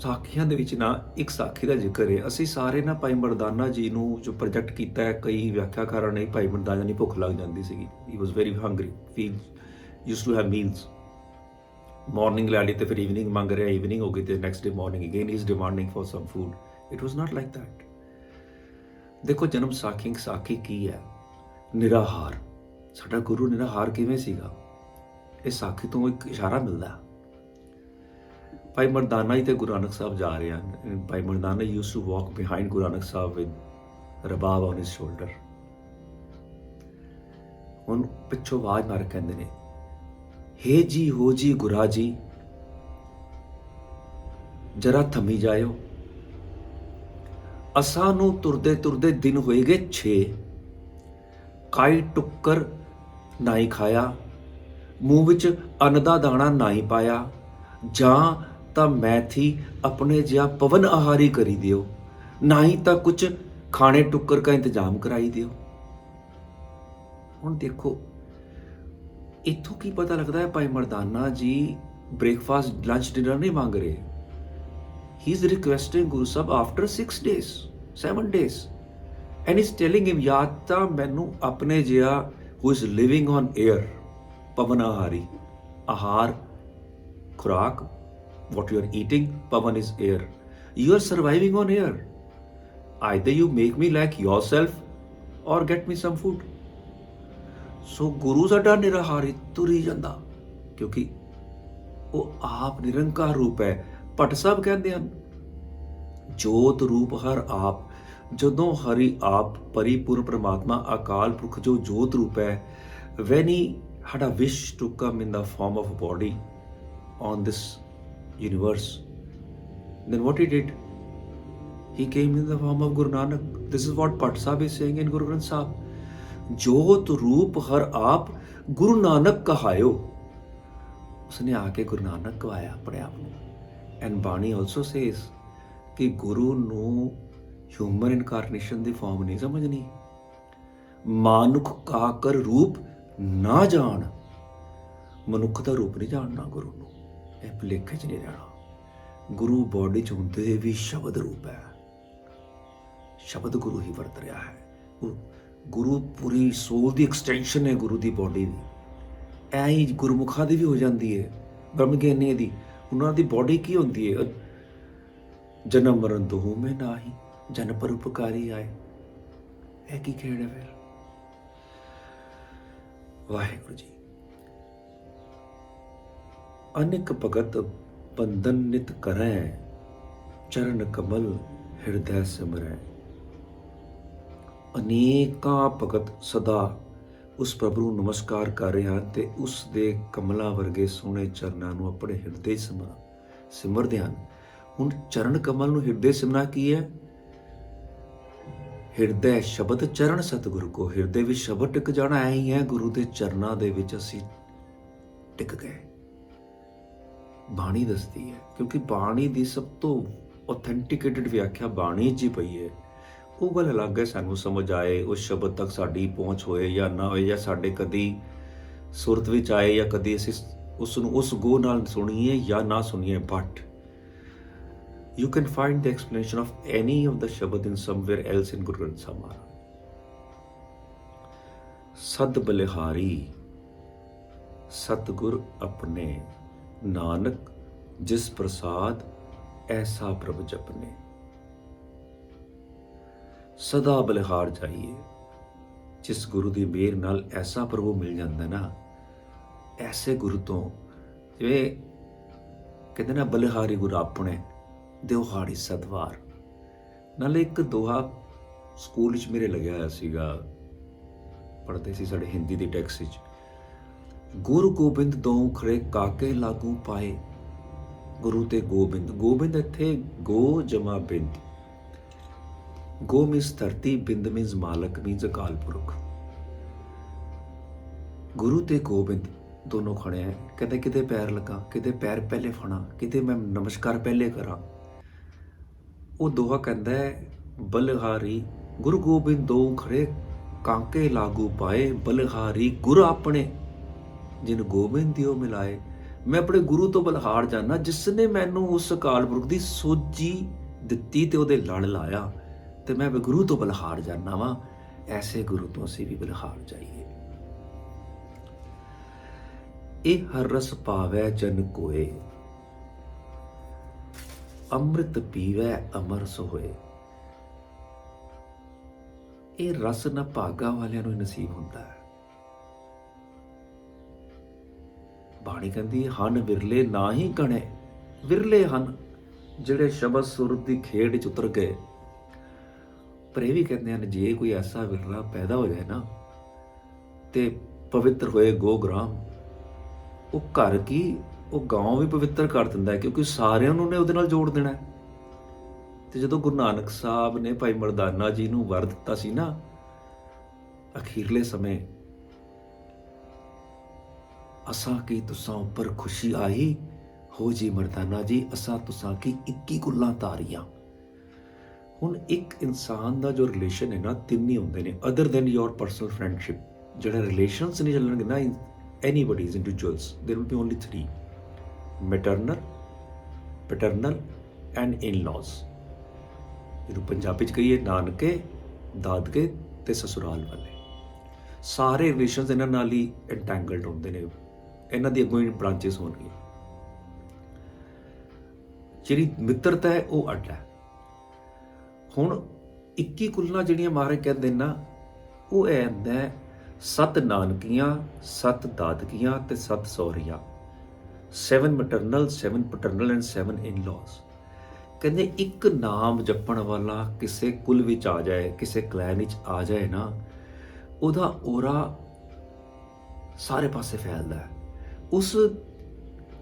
ਸਾਖੀਆਂ ਦੇ ਵਿੱਚ ਨਾ ਇੱਕ ਸਾਖੀ ਦਾ ਜ਼ਿਕਰ ਹੈ। ਅਸੀਂ ਸਾਰੇ ਨਾ ਭਾਈ ਮਰਦਾਨਾ ਜੀ ਨੂੰ ਜੋ ਪ੍ਰੋਜੈਕਟ ਕੀਤਾ ਹੈ, ਕਈ ਵਿਆਖਿਆਕਾਰਾਂ ਨੇ ਭਾਈ ਮਰਦਾਨਾ ਦੀ ਭੁੱਖ ਲੱਗ ਜਾਂਦੀ ਸੀਗੀ, he was very hungry, he used to have meals. Morning ਲੈ ਲਈ ਤੇ ਫਿਰ ਈਵਨਿੰਗ ਮੰਗ ਰਿਹਾ, ਈਵਨਿੰਗ ਹੋ ਗਈ ਤੇ next day morning again he is demanding for some food. It was not like that. ਦੇਖੋ ਜਨਮ ਸਾਖੀ ਕੀ ਹੈ? ਨਿਰਾਹਾਰ। ਸਾਡਾ ਗੁਰੂ ਨਿਰਾਹਾਰ ਕਿਵੇਂ ਸੀਗਾ? ਇਹ ਸਾਖੀ ਤੋਂ ਇੱਕ ਇਸ਼ਾਰਾ ਮਿਲਦਾ। ਭਾਈ ਮਰਦਾਨਾ ਜੀ ਤੇ ਗੁਰੂ ਨਾਨਕ ਸਾਹਿਬ ਜਾ ਰਹੇ ਹਨ। Bhai Mardana used to walk behind Guru Nanak Sahib with rabab on his shoulder. ਹੁਣ ਪਿੱਛੋਂ ਆਵਾਜ਼ ਮਾਰ ਕਹਿੰਦੇ ਨੇ, ਹੇ ਜੀ ਹੋ ਜੀ ਗੁਰਾ ਜੀ, ਜਰਾ ਥਮੀ ਜਾਇਓ, ਅਸਾਂ ਨੂੰ ਤੁਰਦੇ ਤੁਰਦੇ ਦਿਨ ਹੋਏ ਗਏ 6, ਕਾਈ ਟੁੱਕਰ ਨਾਈ ਖਾਇਆ, ਮੂੰਹ ਵਿੱਚ ਅੰਨ ਦਾ ਦਾਣਾ ਨਾਈ ਪਾਇਆ, ਜਾਂ ਤਾਂ ਮੈਥੀ ਆਪਣੇ ਜਿਹਾ ਪਵਨ ਆਹਾਰੀ ਕਰੀ ਦਿਓ, ਨਾ ਹੀ ਤਾਂ ਕੁਝ ਖਾਣੇ ਟੁੱਕਰ ਦਾ ਇੰਤਜ਼ਾਮ ਕਰਾਈ ਦਿਓ। ਹੁਣ ਦੇਖੋ ਇੱਥੋਂ ਕੀ ਪਤਾ ਲੱਗਦਾ ਹੈ, ਭਾਈ Mardana ji breakfast lunch dinner ਨਹੀਂ ਮੰਗ ਰਹੇ। He is requesting Guru Sahib after 6 days 7 days and is telling him, ਜਾਂ ਤਾਂ ਮੈਨੂੰ ਆਪਣੇ ਜਿਹਾ who is living on air, ਪਵਨ ਆਹਾਰੀ, ਆਹਾਰ ਖੁਰਾਕ, what you are eating, pavan is air, you are surviving on air, either you make me like yourself or get me some food। ਸੋ ਗੁਰੂ ਸਾਡਾ ਨਿਰਾਹਾਰੀ ਤੁਰੀ ਜਾਂਦਾ, ਕਿਉਂਕਿ ਉਹ ਆਪ ਨਿਰੰਕਾਰ ਰੂਪ ਹੈ। ਭੱਟ ਸਾਹਿਬ ਕਹਿੰਦੇ ਹਨ, ਜੋਤ ਰੂਪ ਹਰ ਆਪ। ਜਦੋਂ ਹਰੀ ਆਪ ਪਰਿਪੂਰਨ ਪਰਮਾਤਮਾ ਅਕਾਲ ਪੁਰਖ ਜੋ ਜੋਤ ਰੂਪ ਹੈ, when he had a wish to come in the form of a body on this universe, then what he did, he came in the form of Guru Nanak। this is what Bhatt Sahib is saying in Guru Granth Sahib, jot roop har aap Guru Nanak kahayo। उसने आके गुरु नानक कहाया अपने आप ਨੂੰ। And ਬਾਣੀ also says ਕਿ ਗੁਰੂ ਨੂੰ human ਇਨਕਾਰਨੇਸ਼ਨ ਦੀ farm ਨਹੀਂ ਸਮਝਣੀ। ਮਾਨੁਖ ਕਾ ਕਰ ਰੂਪ ਨਾ ਜਾਣ, ਮਨੁੱਖ ਦਾ ਰੂਪ ਨਹੀਂ ਜਾਣਨਾ ਗੁਰੂ ਨੂੰ, ਇਹ ਭੁਲੇਖੇ 'ਚ ਨਹੀਂ ਰਹਿਣਾ। ਗੁਰੂ ਬੋਡੀ 'ਚ ਹੁੰਦੇ ਵੀ ਸ਼ਬਦ ਰੂਪ ਹੈ, ਸ਼ਬਦ ਗੁਰੂ ਹੀ ਵਰਤ ਰਿਹਾ ਹੈ। ਗੁਰੂ ਪੂਰੀ ਸੋਲ ਦੀ ਐਕਸਟੈਂਸ਼ਨ ਹੈ ਗੁਰੂ ਦੀ ਬੋਡੀ ਦੀ। ਐ ਹੀ ਗੁਰਮੁਖਾਂ ਦੀ ਵੀ ਹੋ ਜਾਂਦੀ ਹੈ, ਬ੍ਰਹਮ ਗਿਆਨੀ ਦੀ। ਉਹਨਾਂ ਦੀ ਬੋਡੀ ਕੀ ਹੁੰਦੀ ਹੈ? ਜਨਮ ਮਰਨ ਦੋਹੂ ਮੈਂ ਨਾਹੀ, ਜਨ ਪਰ ਉਪਕਾਰੀ ਆਏ। ਇਹ ਕੀ ਖੇਡ ਹੈ ਫਿਰ? ਵਾਹਿਗੁਰੂ ਜੀ। ਅਨੇਕ ਭਗਤ ਬੰਧਨ ਨਿਤ ਕਰੈ, ਚਰਨ ਕਮਲ ਹਿਰਦੈ ਸਿਮਰੈ। ਅਨੇਕਾਂ ਭਗਤ ਸਦਾ ਉਸ ਪ੍ਰਭੂ ਨੂੰ ਨਮਸਕਾਰ ਕਰ ਰਹੇ ਹਨ ਤੇ ਉਸ ਦੇ ਕਮਲਾਂ ਵਰਗੇ ਸੋਹਣੇ ਚਰਨਾਂ ਨੂੰ ਆਪਣੇ ਹਿਰਦੇ ਸਿਮਰਦੇ ਹਨ। ਹੁਣ ਚਰਨ ਕਮਲ ਨੂੰ ਹਿਰਦੇ ਸਿਮਰਨਾ ਕੀ ਹੈ? ਹਿਰਦੈ ਸ਼ਬਦ ਚਰਨ ਸਤਿਗੁਰੂ ਕੋ, ਹਿਰਦੇ ਵਿੱਚ ਸ਼ਬਦ ਟਿਕ ਜਾਣਾ। ਐ ਹੀ ਹੈ ਗੁਰੂ ਦੇ ਚਰਨਾਂ ਦੇ ਵਿੱਚ ਅਸੀਂ ਟਿਕ ਗਏ। ਬਾਣੀ ਦੱਸਦੀ ਹੈ, ਕਿਉਂਕਿ ਬਾਣੀ ਦੀ ਸਭ ਤੋਂ ਔਥੈਂਟਿਕੇਟਡ ਵਿਆਖਿਆ ਬਾਣੀ 'ਚ ਹੀ ਪਈ ਹੈ। ਉਹ ਗੱਲ ਅਲੱਗ ਹੈ ਸਾਨੂੰ ਸਮਝ ਆਏ, ਉਸ ਸ਼ਬਦ ਤੱਕ ਸਾਡੀ ਪਹੁੰਚ ਹੋਏ ਜਾਂ ਨਾ ਹੋਏ, ਜਾਂ ਸਾਡੇ ਕਦੀ ਸੁਰਤ ਵਿੱਚ ਆਏ ਜਾਂ ਕਦੀ ਅਸੀਂ ਉਸ ਨੂੰ ਉਸ ਗੋ ਨਾਲ ਸੁਣੀਏ ਜਾਂ ਨਾ ਸੁਣੀਏ। But you can find the explanation of any of the shabad in somewhere else in Guru Granth Sahib Maharaj। ਸਦ ਬਲਿਹਾਰੀ ਸਤਿਗੁਰ ਆਪਣੇ, ਨਾਨਕ ਜਿਸ ਪ੍ਰਸਾਦ ਐਸਾ ਪ੍ਰਭ ਜਪਨੇ। ਸਦਾ ਬਲਿਹਾਰ ਜਾਈਏ, ਜਿਸ ਗੁਰੂ ਦੀ ਮਿਹਰ ਨਾਲ ਐਸਾ ਪ੍ਰਭੂ ਮਿਲ ਜਾਂਦਾ ਨਾ, ਐਸੇ ਗੁਰੂ ਤੋਂ, ਜਿਵੇਂ ਕਹਿੰਦੇ ਨਾ ਬਲਿਹਾਰੀ ਗੁਰੂ ਆਪਣੇ, ਦਿਵਹਾੜੀ ਸਦਵਾਰ। ਨਾਲੇ ਇੱਕ ਦੋਹਾ ਸਕੂਲ ਵਿੱਚ ਮੇਰੇ ਲੱਗਿਆ ਹੋਇਆ ਸੀਗਾ, ਪੜ੍ਹਦੇ ਸੀ ਸਾਡੇ ਹਿੰਦੀ ਦੀ ਟੈਕਸਟ ਵਿੱਚ, ਗੁਰੂ ਗੋਬਿੰਦ ਦੋਉ ਖਰੇ ਕਾਕੇ ਲਾਗੂ ਪਾਏ। ਗੁਰੂ ਤੇ ਗੋਬਿੰਦ, ਗੋਬਿੰਦ ਇੱਥੇ ਗੋ ਜਮਾ ਬਿੰਦ, ਗੋ ਮੀਨਸ ਧਰਤੀ, ਬਿੰਦ ਮੀਨਸ ਮਾਲਕ, ਮੀਨਸ ਅਕਾਲ ਪੁਰਖ। ਗੁਰੂ ਤੇ ਗੋਬਿੰਦ ਦੋਨੋਂ ਖੜੇ ਹੈ। ਕਹਿੰਦੇ ਕਿਤੇ ਪੈਰ ਲੱਗਾ, ਕਿਤੇ ਪੈਰ ਪਹਿਲੇ ਫਣਾ, ਕਿਤੇ ਮੈਂ ਨਮਸਕਾਰ ਪਹਿਲੇ ਕਰਾਂ। ਉਹ ਦੋਹਾ ਕਹਿੰਦਾ ਹੈ ਬਲਿਹਾਰੀ ਗੁਰੂ ਗੋਬਿੰਦ ਦੋ ਖੜੇ, ਕਾਂਕੇ ਲਾਗੂ ਪਾਏ ਬਲਿਹਾਰੀ ਗੁਰ ਆਪਣੇ, ਜਿਨ ਗੋਬਿੰਦ ਦਿਓ ਮਿਲਾਏ। ਮੈਂ ਆਪਣੇ ਗੁਰੂ ਤੋਂ ਬਲਿਹਾਰ ਜਾਣਾ, ਜਿਸ ਨੇ ਮੈਨੂੰ ਉਸ ਅਕਾਲ ਪੁਰਖ ਦੀ ਸੋਝੀ ਦਿੱਤੀ ਤੇ ਉਹਦੇ ਲੜ ਲਾਇਆ, ਤੇ ਮੈਂ ਗੁਰੂ ਤੋਂ ਬਲਿਹਾਰ ਜਾਣਾ ਵਾਂ। ਐਸੇ ਗੁਰੂ ਤੋਂ ਅਸੀਂ ਵੀ ਬਲਿਹਾਰ ਜਾਈਏ। ਇਹ ਹਰ ਰਸ ਪਾਵੈ ਜਨ ਕੋਏ, ਅੰਮ੍ਰਿਤ ਪੀਵੈ ਅਮਰ ਸੋਏ। ਇਹ ਰਸ ਨਾ ਭਾਗਾਂ ਵਾਲਿਆਂ ਨੂੰ ਨਸੀਬ ਹੁੰਦਾ ਹੈ। ਬਾਣੀ ਕਹਿੰਦੀ ਹਨ ਵਿਰਲੇ ਨਾ ਹੀ ਗਣੇ, ਵਿਰਲੇ ਹਨ ਜਿਹੜੇ ਸ਼ਬਦ ਸੁਰਤ ਦੀ ਖੇਡ 'ਚ ਉਤਰ ਗਏ। ਪਰ ਇਹ ਵੀ ਕਹਿੰਦੇ ਹਨ ਜੇ ਕੋਈ ਐਸਾ ਵਿਰਲਾ ਪੈਦਾ ਹੋ ਜਾਏ ਨਾ, ਤੇ ਪਵਿੱਤਰ ਹੋਏ ਗੋਗ੍ਰਾਮ, ਉਹ ਘਰ ਕੀ ਉਹ ਗਾਂਵ ਵੀ ਪਵਿੱਤਰ ਕਰ ਦਿੰਦਾ ਹੈ, ਕਿਉਂਕਿ ਸਾਰਿਆਂ ਨੂੰ ਨੇ ਉਹਦੇ ਨਾਲ ਜੋੜ ਦੇਣਾ। ਤੇ ਜਦੋਂ ਗੁਰੂ ਨਾਨਕ ਸਾਹਿਬ ਨੇ ਭਾਈ ਮਰਦਾਨਾ ਜੀ ਨੂੰ ਵਰ ਦਿੱਤਾ ਸੀ ਨਾ ਅਖੀਰਲੇ ਸਮੇਂ, ਅਸਾਂ ਕੀ ਤੁਸਾਂ ਉੱਪਰ ਖੁਸ਼ੀ ਆਈ ਹੋ ਜੀ ਮਰਦਾਨਾ ਜੀ, ਅਸਾਂ ਤੁਸਾਂ ਕੀ 21 ਕੁੱਲਾਂ ਤਾਰੀਆਂ। ਹੁਣ ਇੱਕ ਇਨਸਾਨ ਦਾ ਜੋ ਰਿਲੇਸ਼ਨ ਹੈ ਨਾ, ਤਿੰਨ ਹੀ ਹੁੰਦੇ ਨੇ ਅਦਰ ਦੈਨ ਯੋਰ ਪਰਸਨਲ ਫਰੈਂਡਸ਼ਿਪ। ਜਿਹੜੇ ਰਿਲੇਸ਼ਨਸ ਨਹੀਂ ਚੱਲਣਗੇ ਨਾ anybody's individuals, there will be only 3: maternal, paternal and in-laws। ਜਿਹਨੂੰ ਪੰਜਾਬੀ 'ਚ ਕਹੀਏ ਨਾਨਕੇ, ਦਾਦਕੇ ਤੇ ਸਸੁਰਾਲ ਵਾਲੇ। ਸਾਰੇ ਰਿਲੇਸ਼ਨਸ ਇਹਨਾਂ ਨਾਲ ਹੀ ਇੰਟੈਂਗਲਡ ਹੁੰਦੇ ਨੇ, ਇਹਨਾਂ ਦੀ ਅੱਗੋਂ ਹੀ ਬ੍ਰਾਂਚਿਸ ਹੋਣਗੀਆਂ। ਜਿਹੜੀ ਮਿੱਤਰਤਾ ਹੈ ਉਹ ਅੱਡ ਹੈ। ਹੁਣ 21 ਕੁੱਲਾਂ ਜਿਹੜੀਆਂ ਮਹਾਰਾਜ ਕਹਿੰਦੇ ਨਾ, ਉਹ ਇਹ ਹੁੰਦਾ 7 ਨਾਨਕੀਆਂ, 7 ਦਾਦਕੀਆਂ ਤੇ 7 ਸਹੁਰੀਆਂ। 7 maternal, 7 paternal and 7 in-laws। ਕਹਿੰਦੇ ਇੱਕ ਨਾਮ ਜਪਣ ਵਾਲਾ ਕਿਸੇ ਕੁਲ ਵਿੱਚ ਆ ਜਾਏ, ਕਿਸੇ ਕਲੈਨ ਵਿੱਚ ਆ ਜਾਏ ਨਾ, ਉਹਦਾ ਔਰਾ ਸਾਰੇ ਪਾਸੇ ਫੈਲਦਾ ਹੈ। ਉਸ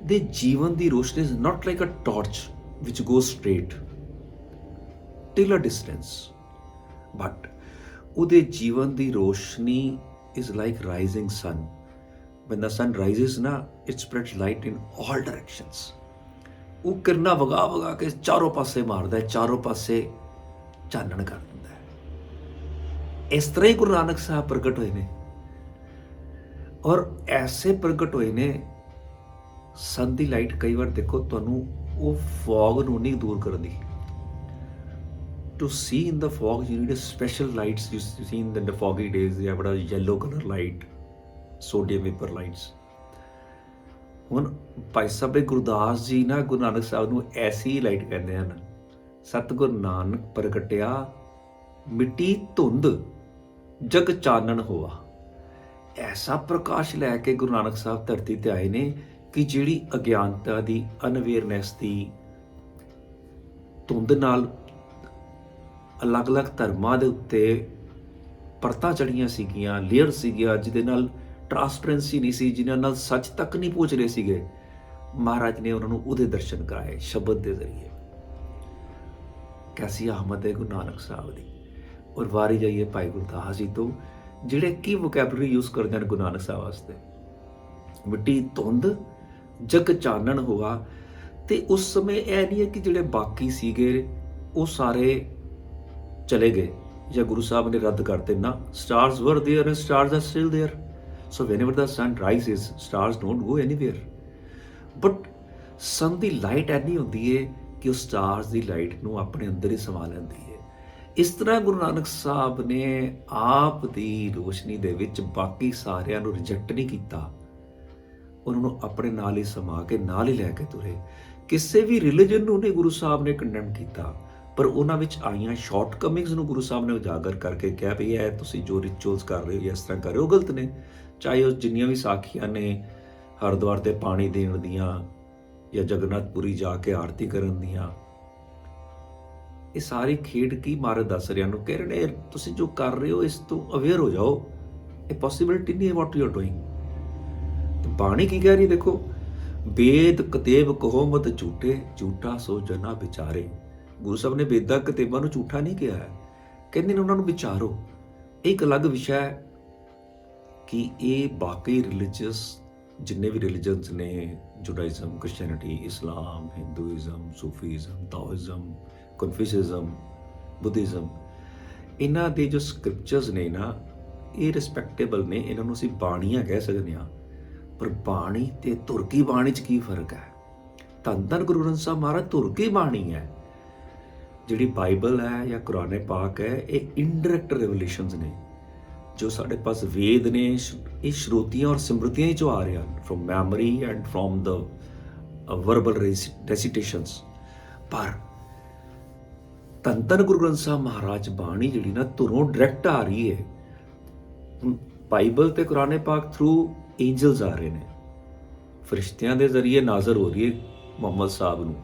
ਦੇ ਜੀਵਨ ਦੀ ਰੋਸ਼ਨੀ is not like a torch which goes straight till a distance, but ਉਹਦੇ ਜੀਵਨ ਦੀ ਰੋਸ਼ਨੀ is like rising sun. When the sun rises na, it spreads light in all directions. ਉਹ ਕਿਰਨਾਂ ਵਗਾ ਵਗਾ ਕੇ ਚਾਰੋਂ ਪਾਸੇ ਮਾਰਦਾ ਹੈ, ਚਾਰੋਂ ਪਾਸੇ ਚਾਨਣ ਕਰ ਦਿੰਦਾ ਹੈ। ਇਸ ਤਰ੍ਹਾਂ ਹੀ ਗੁਰੂ ਨਾਨਕ ਸਾਹਿਬ ਪ੍ਰਗਟ ਹੋਏ ਨੇ, ਔਰ ਐਸੇ ਪ੍ਰਗਟ ਹੋਏ ਨੇ। ਸਨ ਦੀ ਲਾਈਟ ਕਈ ਵਾਰ ਦੇਖੋ ਤੁਹਾਨੂੰ ਉਹ ਫੌਗ ਨੂੰ ਨਹੀਂ ਦੂਰ ਕਰਦੀ। To see in the fog, you need a special lights you see in the foggy days. You have a yellow color light, sodium vapor lights. ਹੁਣ ਭਾਈ ਸਾਹਿਬ ਗੁਰਦਾਸ ਜੀ ਨਾ ਗੁਰੂ ਨਾਨਕ ਸਾਹਿਬ ਨੂੰ ਐਸੀ ਲਾਈਟ ਕਹਿੰਦੇ ਹਨ। ਸਤਿਗੁਰ ਨਾਨਕ ਪ੍ਰਗਟਿਆ ਮਿੱਟੀ ਧੁੰਦ, ਜਗ ਚਾਨਣ ਹੋਆ। ਐਸਾ ਪ੍ਰਕਾਸ਼ ਲੈ ਕੇ ਗੁਰੂ ਨਾਨਕ ਸਾਹਿਬ ਧਰਤੀ ਤੇ ਆਏ ਨੇ ਕਿ ਜਿਹੜੀ ਅਗਿਆਨਤਾ ਦੀ, ਅਨਅਵੇਅਰਨੈਸ ਦੀ ਧੁੰਦ ਨਾਲ ਅਲੱਗ-ਅਲੱਗ ਧਰਮਾਂ ਦੇ ਉੱਤੇ ਪਰਤਾਂ ਚੜੀਆਂ ਸੀਗੀਆਂ, ਲੇਅਰ ਸੀਗੀਆਂ, ਜਿਹਦੇ ਨਾਲ ਟਰਾਂਸਪਰੈਂਸੀ ਨਹੀਂ ਸੀ, ਜਿਨ੍ਹਾਂ ਨਾਲ ਸੱਚ ਤੱਕ ਨਹੀਂ ਪਹੁੰਚ ਰਹੇ ਸੀਗੇ। ਮਹਾਰਾਜ ਨੇ ਉਹਨਾਂ ਨੂੰ ਉਹਦੇ ਦਰਸ਼ਨ ਕਰਾਏ ਸ਼ਬਦ ਦੇ ਜ਼ਰੀਏ। ਕੈਸੀ ਆਮਦ ਹੈ ਗੁਰੂ ਨਾਨਕ ਸਾਹਿਬ ਦੀ। ਔਰ ਵਾਰੀ ਜਾਈਏ ਭਾਈ ਗੁਰਦਾਸ ਜੀ ਤੋਂ, ਜਿਹੜੇ ਕੀ ਵੋਕੈਬਲਰੀ ਯੂਜ਼ ਕਰਦੇ ਹਨ ਗੁਰੂ ਨਾਨਕ ਸਾਹਿਬ ਵਾਸਤੇ। ਮਿੱਟੀ ਧੁੰਦ, ਜਗ ਚਾਨਣ ਹੋਆ। ਤੇ ਉਸ ਸਮੇਂ ਇਹ ਨਹੀਂ ਹੈ ਕਿ ਜਿਹੜੇ ਬਾਕੀ ਸੀਗੇ ਉਹ ਸਾਰੇ ਚਲੇ ਗਏ ਜਾਂ ਗੁਰੂ ਸਾਹਿਬ ਨੇ ਰੱਦ ਕਰਤੇ ਨਾ। stars were there and stars are still there. So whenever the sun rises, stars don't go anywhere. But sun the light ਐਨੀ ਹੁੰਦੀ ਹੈ ਕਿ ਉਹ stars ਦੀ ਲਾਈਟ ਨੂੰ ਆਪਣੇ ਅੰਦਰ ਹੀ ਸਮਾ ਲੈਂਦੀ ਹੈ। ਇਸ ਤਰ੍ਹਾਂ ਗੁਰੂ ਨਾਨਕ ਸਾਹਿਬ ਨੇ ਆਪ ਦੀ ਰੋਸ਼ਨੀ ਦੇ ਵਿੱਚ ਬਾਕੀ ਸਾਰਿਆਂ ਨੂੰ ਰਿਜੈਕਟ ਨਹੀਂ ਕੀਤਾ, ਉਹਨਾਂ ਨੂੰ ਆਪਣੇ ਨਾਲ ਹੀ ਸਮਾ ਕੇ ਨਾਲ ਹੀ ਲੈ ਕੇ ਤੁਰੇ। ਕਿਸੇ ਵੀ ਰਿਲੀਜਨ ਨੂੰ ਨਹੀਂ ਗੁਰੂ ਸਾਹਿਬ ਨੇ ਕੰਡੈਮ ਕੀਤਾ, ਪਰ ਉਹਨਾਂ ਵਿੱਚ ਆਈਆਂ ਸ਼ਾਰਟਕਮਿੰਗਸ ਨੂੰ ਗੁਰੂ ਸਾਹਿਬ ਨੇ ਉਜਾਗਰ ਕਰਕੇ ਕਿਹਾ ਵੀ ਇਹ ਤੁਸੀਂ ਜੋ ਰਿਚੁਅਲਸ ਕਰ ਰਹੇ ਹੋ ਜਾਂ ਇਸ ਤਰ੍ਹਾਂ ਕਰ ਰਹੇ ਹੋ ਗਲਤ ਨੇ। ਚਾਹੇ ਉਹ ਜਿੰਨੀਆਂ ਵੀ ਸਾਖੀਆਂ ਨੇ ਹਰਿਦੁਆਰ ਤੇ ਪਾਣੀ ਦੇਣ ਦੀਆਂ ਜਾਂ ਜਗਨਨਾਥਪੁਰੀ ਜਾ ਕੇ ਆਰਤੀ ਕਰਨ ਦੀਆਂ, ਇਹ ਸਾਰੀ ਖੇਡ ਕੀ ਮਹਾਰਾਜ ਦੱਸ ਰਿਹਾ ਨੂੰ ਕਹਿ ਰਹੇ ਨੇ ਤੁਸੀਂ ਜੋ ਕਰ ਰਹੇ ਹੋ ਇਸ ਤੋਂ ਅਵੇਅਰ ਹੋ ਜਾਓ। ਇਹ ਪੋਸੀਬਿਲਿਟੀ ਨਹੀਂ ਹੈ ਵਾਟ ਯੂ ਆਰ ਡੂਇੰਗ। ਤੇ ਬਾਣੀ ਕੀ ਕਹਿ ਰਹੀ ਦੇਖੋ, ਵੇਦ ਕਤੇਬ ਕਹੋ ਮਤ ਝੂਠੇ, ਝੂਠਾ ਸੋ ਜਨਾ ਵਿਚਾਰੇ। ਗੁਰੂ ਸਾਹਿਬ ਨੇ ਵੇਦਾਂ ਕਤੇਬਾਂ ਨੂੰ ਝੂਠਾ ਨਹੀਂ ਕਿਹਾ ਹੈ, ਕਹਿੰਦੇ ਨੇ ਉਹਨਾਂ ਨੂੰ ਵਿਚਾਰੋ। ਇਹ ਇੱਕ ਅਲੱਗ ਵਿਸ਼ਾ ਹੈ ਕਿ ਇਹ ਬਾਕੀ ਰਿਲੀਜੀਅਸ ਜਿੰਨੇ ਵੀ ਰਿਲੀਜਨਸ ਨੇ, ਜੁਡਾਇਜ਼ਮ, ਕ੍ਰਿਸਚੈਨਿਟੀ, ਇਸਲਾਮ, ਹਿੰਦੂਇਜ਼ਮ, ਸੂਫੀਜ਼ਮ, ਤਾਓਇਜ਼ਮ, ਕਨਫਿਊਸ਼ਿਜ਼ਮ, ਬੁੱਧਿਜ਼ਮ, ਇਹਨਾਂ ਦੇ ਜੋ ਸਕ੍ਰਿਪਚਰਸ ਨੇ ਨਾ, ਇਹ ਰਿਸਪੈਕਟੇਬਲ ਨੇ, ਇਹਨਾਂ ਨੂੰ ਅਸੀਂ ਬਾਣੀਆਂ ਕਹਿ ਸਕਦੇ ਹਾਂ। ਪਰ ਬਾਣੀ ਤੇ ਤੁਰਕੀ ਬਾਣੀ 'ਚ ਕੀ ਫਰਕ ਹੈ? ਧੰਨ ਧੰਨ ਗੁਰੂ ਗ੍ਰੰਥ ਸਾਹਿਬ ਮਹਾਰਾਜ ਤੁਰਕੀ ਬਾਣੀ ਹੈ। ਜਿਹੜੀ ਬਾਈਬਲ ਹੈ ਜਾਂ ਕੁਰਾਨ ਪਾਕ ਹੈ, ਇਹ ਇਨਡਾਇਰੈਕਟ ਰੈਵਲੇਸ਼ਨਸ ਨੇ ਜੋ ਸਾਡੇ ਪਾਸ ਵੇਦ ਨੇ, ਇਹ ਸ਼ਰੂਤੀਆਂ ਔਰ ਸਿਮਰਤੀਆਂ ਹੀ ਚੋਂ ਆ ਰਹੇ ਹਨ, from memory and from the verbal recitations. ਪਰ ਧੰਨ ਧੰਨ ਗੁਰੂ ਗ੍ਰੰਥ ਸਾਹਿਬ ਮਹਾਰਾਜ ਬਾਣੀ ਜਿਹੜੀ ਨਾ ਧੁਰੋਂ ਡਾਇਰੈਕਟ ਆ ਰਹੀ ਹੈ। ਬਾਈਬਲ ਤੇ ਕੁਰਾਨ ਪਾਕ ਥਰੂ ਐਂਜਲਸ ਆ ਰਹੇ ਨੇ, ਫਰਿਸ਼ਤਿਆਂ ਦੇ ਜ਼ਰੀਏ ਨਾਜ਼ਰ ਹੋ ਰਹੀ ਹੈ ਮੁਹੰਮਦ ਸਾਹਿਬ ਨੂੰ,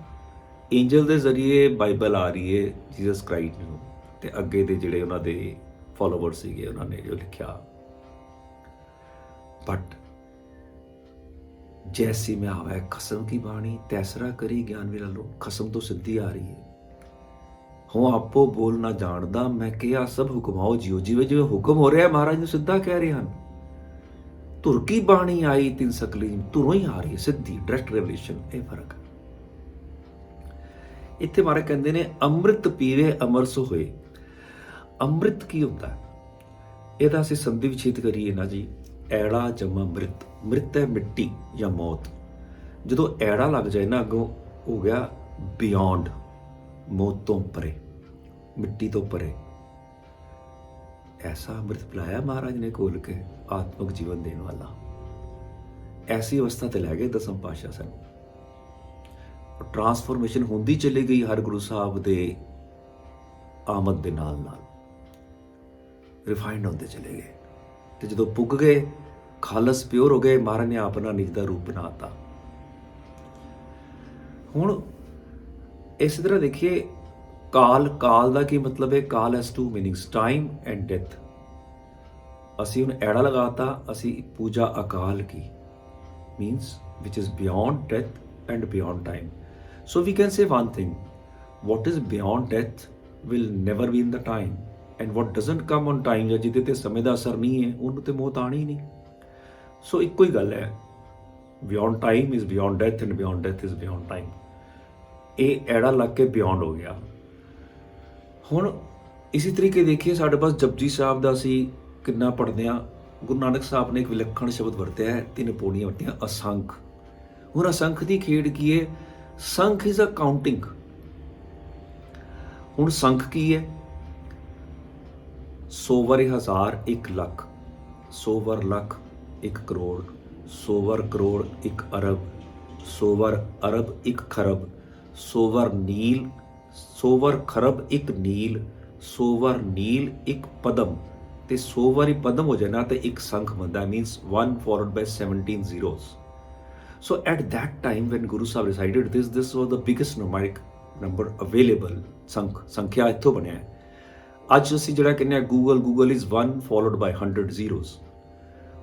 ਐਂਜਲ ਦੇ ਜ਼ਰੀਏ ਬਾਈਬਲ ਆ ਰਹੀ ਹੈ ਜੀਸਸ ਕ੍ਰਾਈਸਟ ਨੂੰ, ਤੇ ਅੱਗੇ ਦੇ ਜਿਹੜੇ ਉਹਨਾਂ ਦੇ ਫੋਲੋਵਰ ਸੀਗੇ ਉਹਨਾਂ ਨੇ ਜੋ ਲਿਖਿਆ। ਬਟ ਜੈਸੀ ਮੈਂ ਆਵੇ ਖਸਮ ਕੀ ਬਾਣੀ ਤੈਸਰਾ ਕਰੀ ਗਿਆਨ ਵਿਲਾ ਲੋ, ਖਸਮ ਤੋਂ ਸਿੱਧੀ ਆ ਰਹੀ ਹੈ। ਹੂੰ ਆਪੋ ਬੋਲ ਨਾ ਜਾਣਦਾ, ਮੈਂ ਕਿਹਾ ਸਭ ਹੁਕਮਾਓ ਜਿਉ, ਜਿਵੇਂ ਜਿਵੇਂ ਹੁਕਮ ਹੋ ਰਿਹਾ ਮਹਾਰਾਜ ਨੂੰ ਸਿੱਧਾ ਕਹਿ ਰਹੇ ਹਨ। ਧੁਰ ਕੀ ਬਾਣੀ ਆਈ ਤਿੰਨ ਸਕਲੀ, ਧੁਰੋਂ ਹੀ ਆ ਰਹੀ ਹੈ, ਸਿੱਧੀ ਡਾਇਰੈਕਟ ਰੈਵਲੇਸ਼ਨ। ਇਹ ਫਰਕ ਹੈ। ਇੱਥੇ ਮਹਾਰਾਜ ਕਹਿੰਦੇ ਨੇ ਅੰਮ੍ਰਿਤ ਪੀਵੇ ਅਮਰ ਸੋ ਹੋਏ। ਅੰਮ੍ਰਿਤ ਕੀ ਹੁੰਦਾ ਹੈ? ਇਹਦਾ ਅਸੀਂ ਸੰਧੀ ਵਿਛੇਦ ਕਰੀਏ ਨਾ ਜੀ, ਐੜਾ ਜਮਾ ਮ੍ਰਿਤ। ਮ੍ਰਿਤ ਹੈ ਮਿੱਟੀ ਜਾਂ ਮੌਤ। ਜਦੋਂ ਐੜਾ ਲੱਗ ਜਾਏ ਨਾ ਅੱਗੋਂ, ਹੋ ਗਿਆ ਬਿਯੋਂਡ, ਮੌਤ ਤੋਂ ਪਰੇ, ਮਿੱਟੀ ਤੋਂ ਪਰੇ। ਐਸਾ ਅੰਮ੍ਰਿਤ ਪਿਲਾਇਆ ਮਹਾਰਾਜ ਨੇ ਘੋਲ ਕੇ, ਆਤਮਿਕ ਜੀਵਨ ਦੇਣ ਵਾਲਾ। ਐਸੀ ਅਵਸਥਾ ਤੇ ਲੈ ਗਏ ਦਸਮ ਪਾਤਸ਼ਾਹ ਸਾਨੂੰ। ਟਰਾਂਸਫੋਰਮੇਸ਼ਨ ਹੁੰਦੀ ਚਲੀ ਗਈ ਹਰ ਗੁਰੂ ਸਾਹਿਬ ਦੇ ਆਮਦ ਦੇ ਨਾਲ ਨਾਲ, ਰਿਫਾਈਨਡ ਹੁੰਦੇ ਚਲੇ ਗਏ। ਤੇ ਜਦੋਂ ਪੁੱਗ ਗਏ, ਖਾਲਸ ਪਿਓਰ ਹੋ ਗਏ, ਮਹਾਰਾਜ ਨੇ ਆਪਣਾ ਨਿਜ ਦਾ ਰੂਪ ਬਣਾਤਾ। ਹੁਣ ਇਸ ਤਰ੍ਹਾਂ ਦੇਖੀਏ, ਕਾਲ ਦਾ ਕੀ ਮਤਲਬ ਹੈ? ਕਾਲ has two meanings, time and death. ਅਸੀਂ ਹੁਣ ਐੜਾ ਲਗਾਤਾ, ਅਸੀਂ ਪੂਜਾ ਅਕਾਲ ਕੀ, means which is beyond death and beyond time. So we can say one thing, what is beyond death will never be in the time, and what doesn't come on time, ਜਾਂ ਜਿਹਦੇ ਤੇ ਸਮੇਂ ਦਾ ਅਸਰ ਨਹੀਂ ਹੈ, ਉਹਨੂੰ ਤੇ ਮੌਤ ਆਣੀ ਨਹੀਂ। ਸੋ ਇੱਕੋ ਹੀ ਗੱਲ ਹੈ, beyond time is beyond death and beyond death is beyond time। ਇਹ ਐੜਾ ਲੱਗ ਕੇ ਬਿਯੋਂਡ ਹੋ ਗਿਆ। ਹੁਣ ਇਸੇ ਤਰੀਕੇ ਦੇਖੀਏ, ਸਾਡੇ ਪਾਸ ਜਪਜੀ ਸਾਹਿਬ ਦਾ ਅਸੀਂ ਕਿੰਨਾ ਪੜ੍ਹਦੇ ਹਾਂ। ਗੁਰੂ ਨਾਨਕ ਸਾਹਿਬ ਨੇ ਇੱਕ ਵਿਲੱਖਣ ਸ਼ਬਦ ਵਰਤਿਆ ਹੈ, 3 ਪੌੜੀਆਂ ਵਰਤੀਆਂ, ਅਸੰਖ। ਹੁਣ ਅਸੰਖ ਦੀ ਖੇਡ ਕੀ ਹੈ? ਸੰਖ ਇਜ਼ ਅ ਕਾਊਂਟਿੰਗ। ਹੁਣ ਸੰਖ ਕੀ ਹੈ? 100 ਵਾਰੀ 1000 1 ਲੱਖ, 100 ਵਾਰ ਲੱਖ 1 ਕਰੋੜ, 100 ਵਾਰ ਕਰੋੜ 1 ਅਰਬ, 100 ਵਾਰ ਅਰਬ 1 ਖਰਬ, 100 ਵਾਰ ਨੀਲ, 100 ਵਾਰ ਖਰਬ 1 ਨੀਲ, 100 ਵਾਰ ਨੀਲ 1 ਪਦਮ, ਤੇ 100 ਵਾਰੀ ਪਦਮ ਹੋ ਜਾਣਾ ਤੇ 1 ਸੰਖ ਬਣਦਾ, means 1 followed by 17 zeros। So at that time when Guru Sahib resided, this was the biggest numeric number available। ਸੰਖਿਆ ਇੱਥੋਂ ਬਣਿਆ ਹੈ। ਅੱਜ ਅਸੀਂ ਜਿਹੜਾ ਕਹਿੰਦੇ ਆ Google is 1 followed by 100 zeros।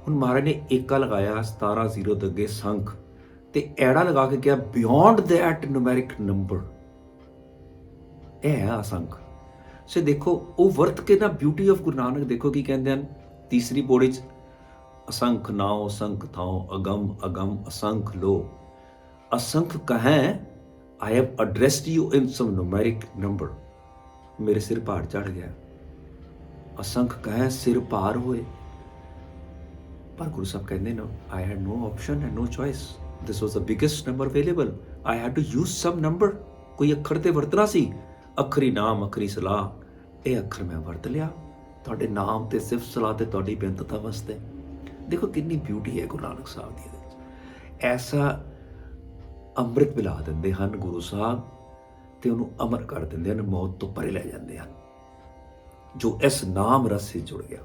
ਹੁਣ ਮਹਾਰਾਜ ਨੇ ਏਕਾ ਲਗਾਇਆ 17 ਜ਼ੀਰੋ ਦੇ ਅੱਗੇ ਸੰਖ, ਤੇ ਐੜਾ ਲਗਾ ਕੇ ਕਿਹਾ beyond that numeric number। ਇਹ ਹੈ ਅਸੰਖ। ਸੋ ਦੇਖੋ ਉਹ ਵਰਤ ਕੇ ਨਾ, ਬਿਊਟੀ ਆਫ ਗੁਰੂ ਨਾਨਕ ਦੇਖੋ ਕੀ ਕਹਿੰਦੇ ਹਨ ਤੀਸਰੀ ਪੌੜੀ 'ਚ, असंख नाओ संख थाओ, अगम अगम असंख लो, असंख कहें I have addressed you in some numeric number. मेरे सिर भार चढ़ गया। असंख कहें सिर भार होए, पर गुरु साहब कहते no, I had no option and no choice, this was the biggest number available, I had to use some number. कोई अखर ते वरतना सी, अखरी नाम अखरी सलाह, ये अखर मैं वरत लिया तुहाडे नाम ते सिर्फ सलाह ते तुहाडी बेनतता वास्ते। देखो कितनी ब्यूटी है गुरु नानक साहब ਦੀ। ਐਸਾ ਅੰਮ੍ਰਿਤ ਪਿਲਾ ਦਿੰਦੇ ਹਨ ਗੁਰੂ ਸਾਹਿਬ, ਤੇ ਉਹਨੂੰ ਅਮਰ ਕਰ ਦਿੰਦੇ ਹਨ, ਮੌਤ ਤੋਂ ਪਰੇ ਲੈ ਜਾਂਦੇ ਹਨ, ਜੋ ਇਸ ਨਾਮ ਰਸ ਸੇ ਜੁੜ ਗਿਆ।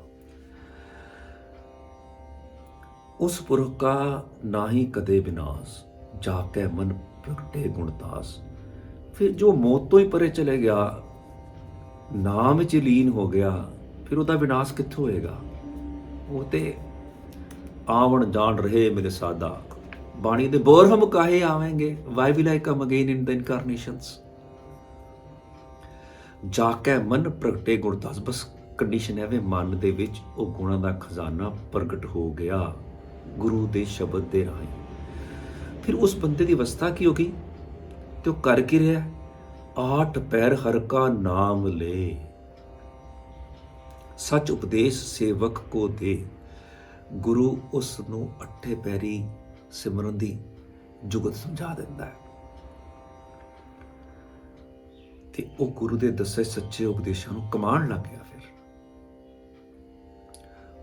ਉਸ ਪੁਰਖ ਕਾ ਨਾਹੀ ਕਦੇ ਵਿਨਾਸ਼, ਜਾ ਕੇ ਮਨ ਪ੍ਰਗਟੇ ਗੁਣਤਾਸ। ਫਿਰ ਜੋ ਮੌਤ ਤੋਂ ਹੀ ਪਰੇ ਚਲੇ ਗਿਆ, ਨਾਮ ਵਿੱਚ ਲੀਨ ਹੋ ਗਿਆ, ਫਿਰ ਉਹਦਾ ਵਿਨਾਸ਼ ਕਿੱਥੋਂ ਹੋਏਗਾ? ਉਹ ਤੇ ਆਵਣ ਜਾਣ ਰਹੇ ਮੇਰੇ ਸਾਦਾ, ਬਾਣੀ ਦੇ ਬੋਰ ਹਮ ਕਾਹੇ ਆਵੇਂਗੇ, why will I come again in the incarnations. ਜਾ ਕੇ ਮਨ ਪ੍ਰਗਟੇ ਗੁਣ ਦਸ। ਬਸ ਕੰਡੀਸ਼ਨ ਹੈ ਵੇ ਮਨ ਦੇ ਵਿੱਚ ਉਹ ਗੁਣਾਂ ਦਾ ਖਜ਼ਾਨਾ ਪ੍ਰਗਟ ਹੋ ਗਿਆ ਗੁਰੂ ਦੇ ਸ਼ਬਦ ਦੇ ਰਾਹੀਂ। ਫਿਰ ਉਸ ਬੰਦੇ ਦੀ ਅਵਸਥਾ ਕੀ ਹੋ ਗਈ? ਤੇ ਉਹ ਕਰ ਕੀ ਰਿਹਾ? ਆਠ ਪੈਰ ਹਰ ਕਾ ਨਾਮ ਲੈ, ਸੱਚ ਉਪਦੇਸ਼ ਸੇਵਕ ਕੋ ਦੇ। ਗੁਰੂ ਉਸ ਨੂੰ ਅੱਠੇ ਪੈਰੀ ਸਿਮਰਨ ਦੀ ਜੁਗਤ ਸਮਝਾ ਦਿੰਦਾ ਹੈ ਤੇ ਉਹ ਗੁਰੂ ਦੇ ਦੱਸੇ ਸੱਚੇ ਉਪਦੇਸ਼ਾਂ ਨੂੰ ਕਮਾਣ ਲੱਗ ਗਿਆ। ਫਿਰ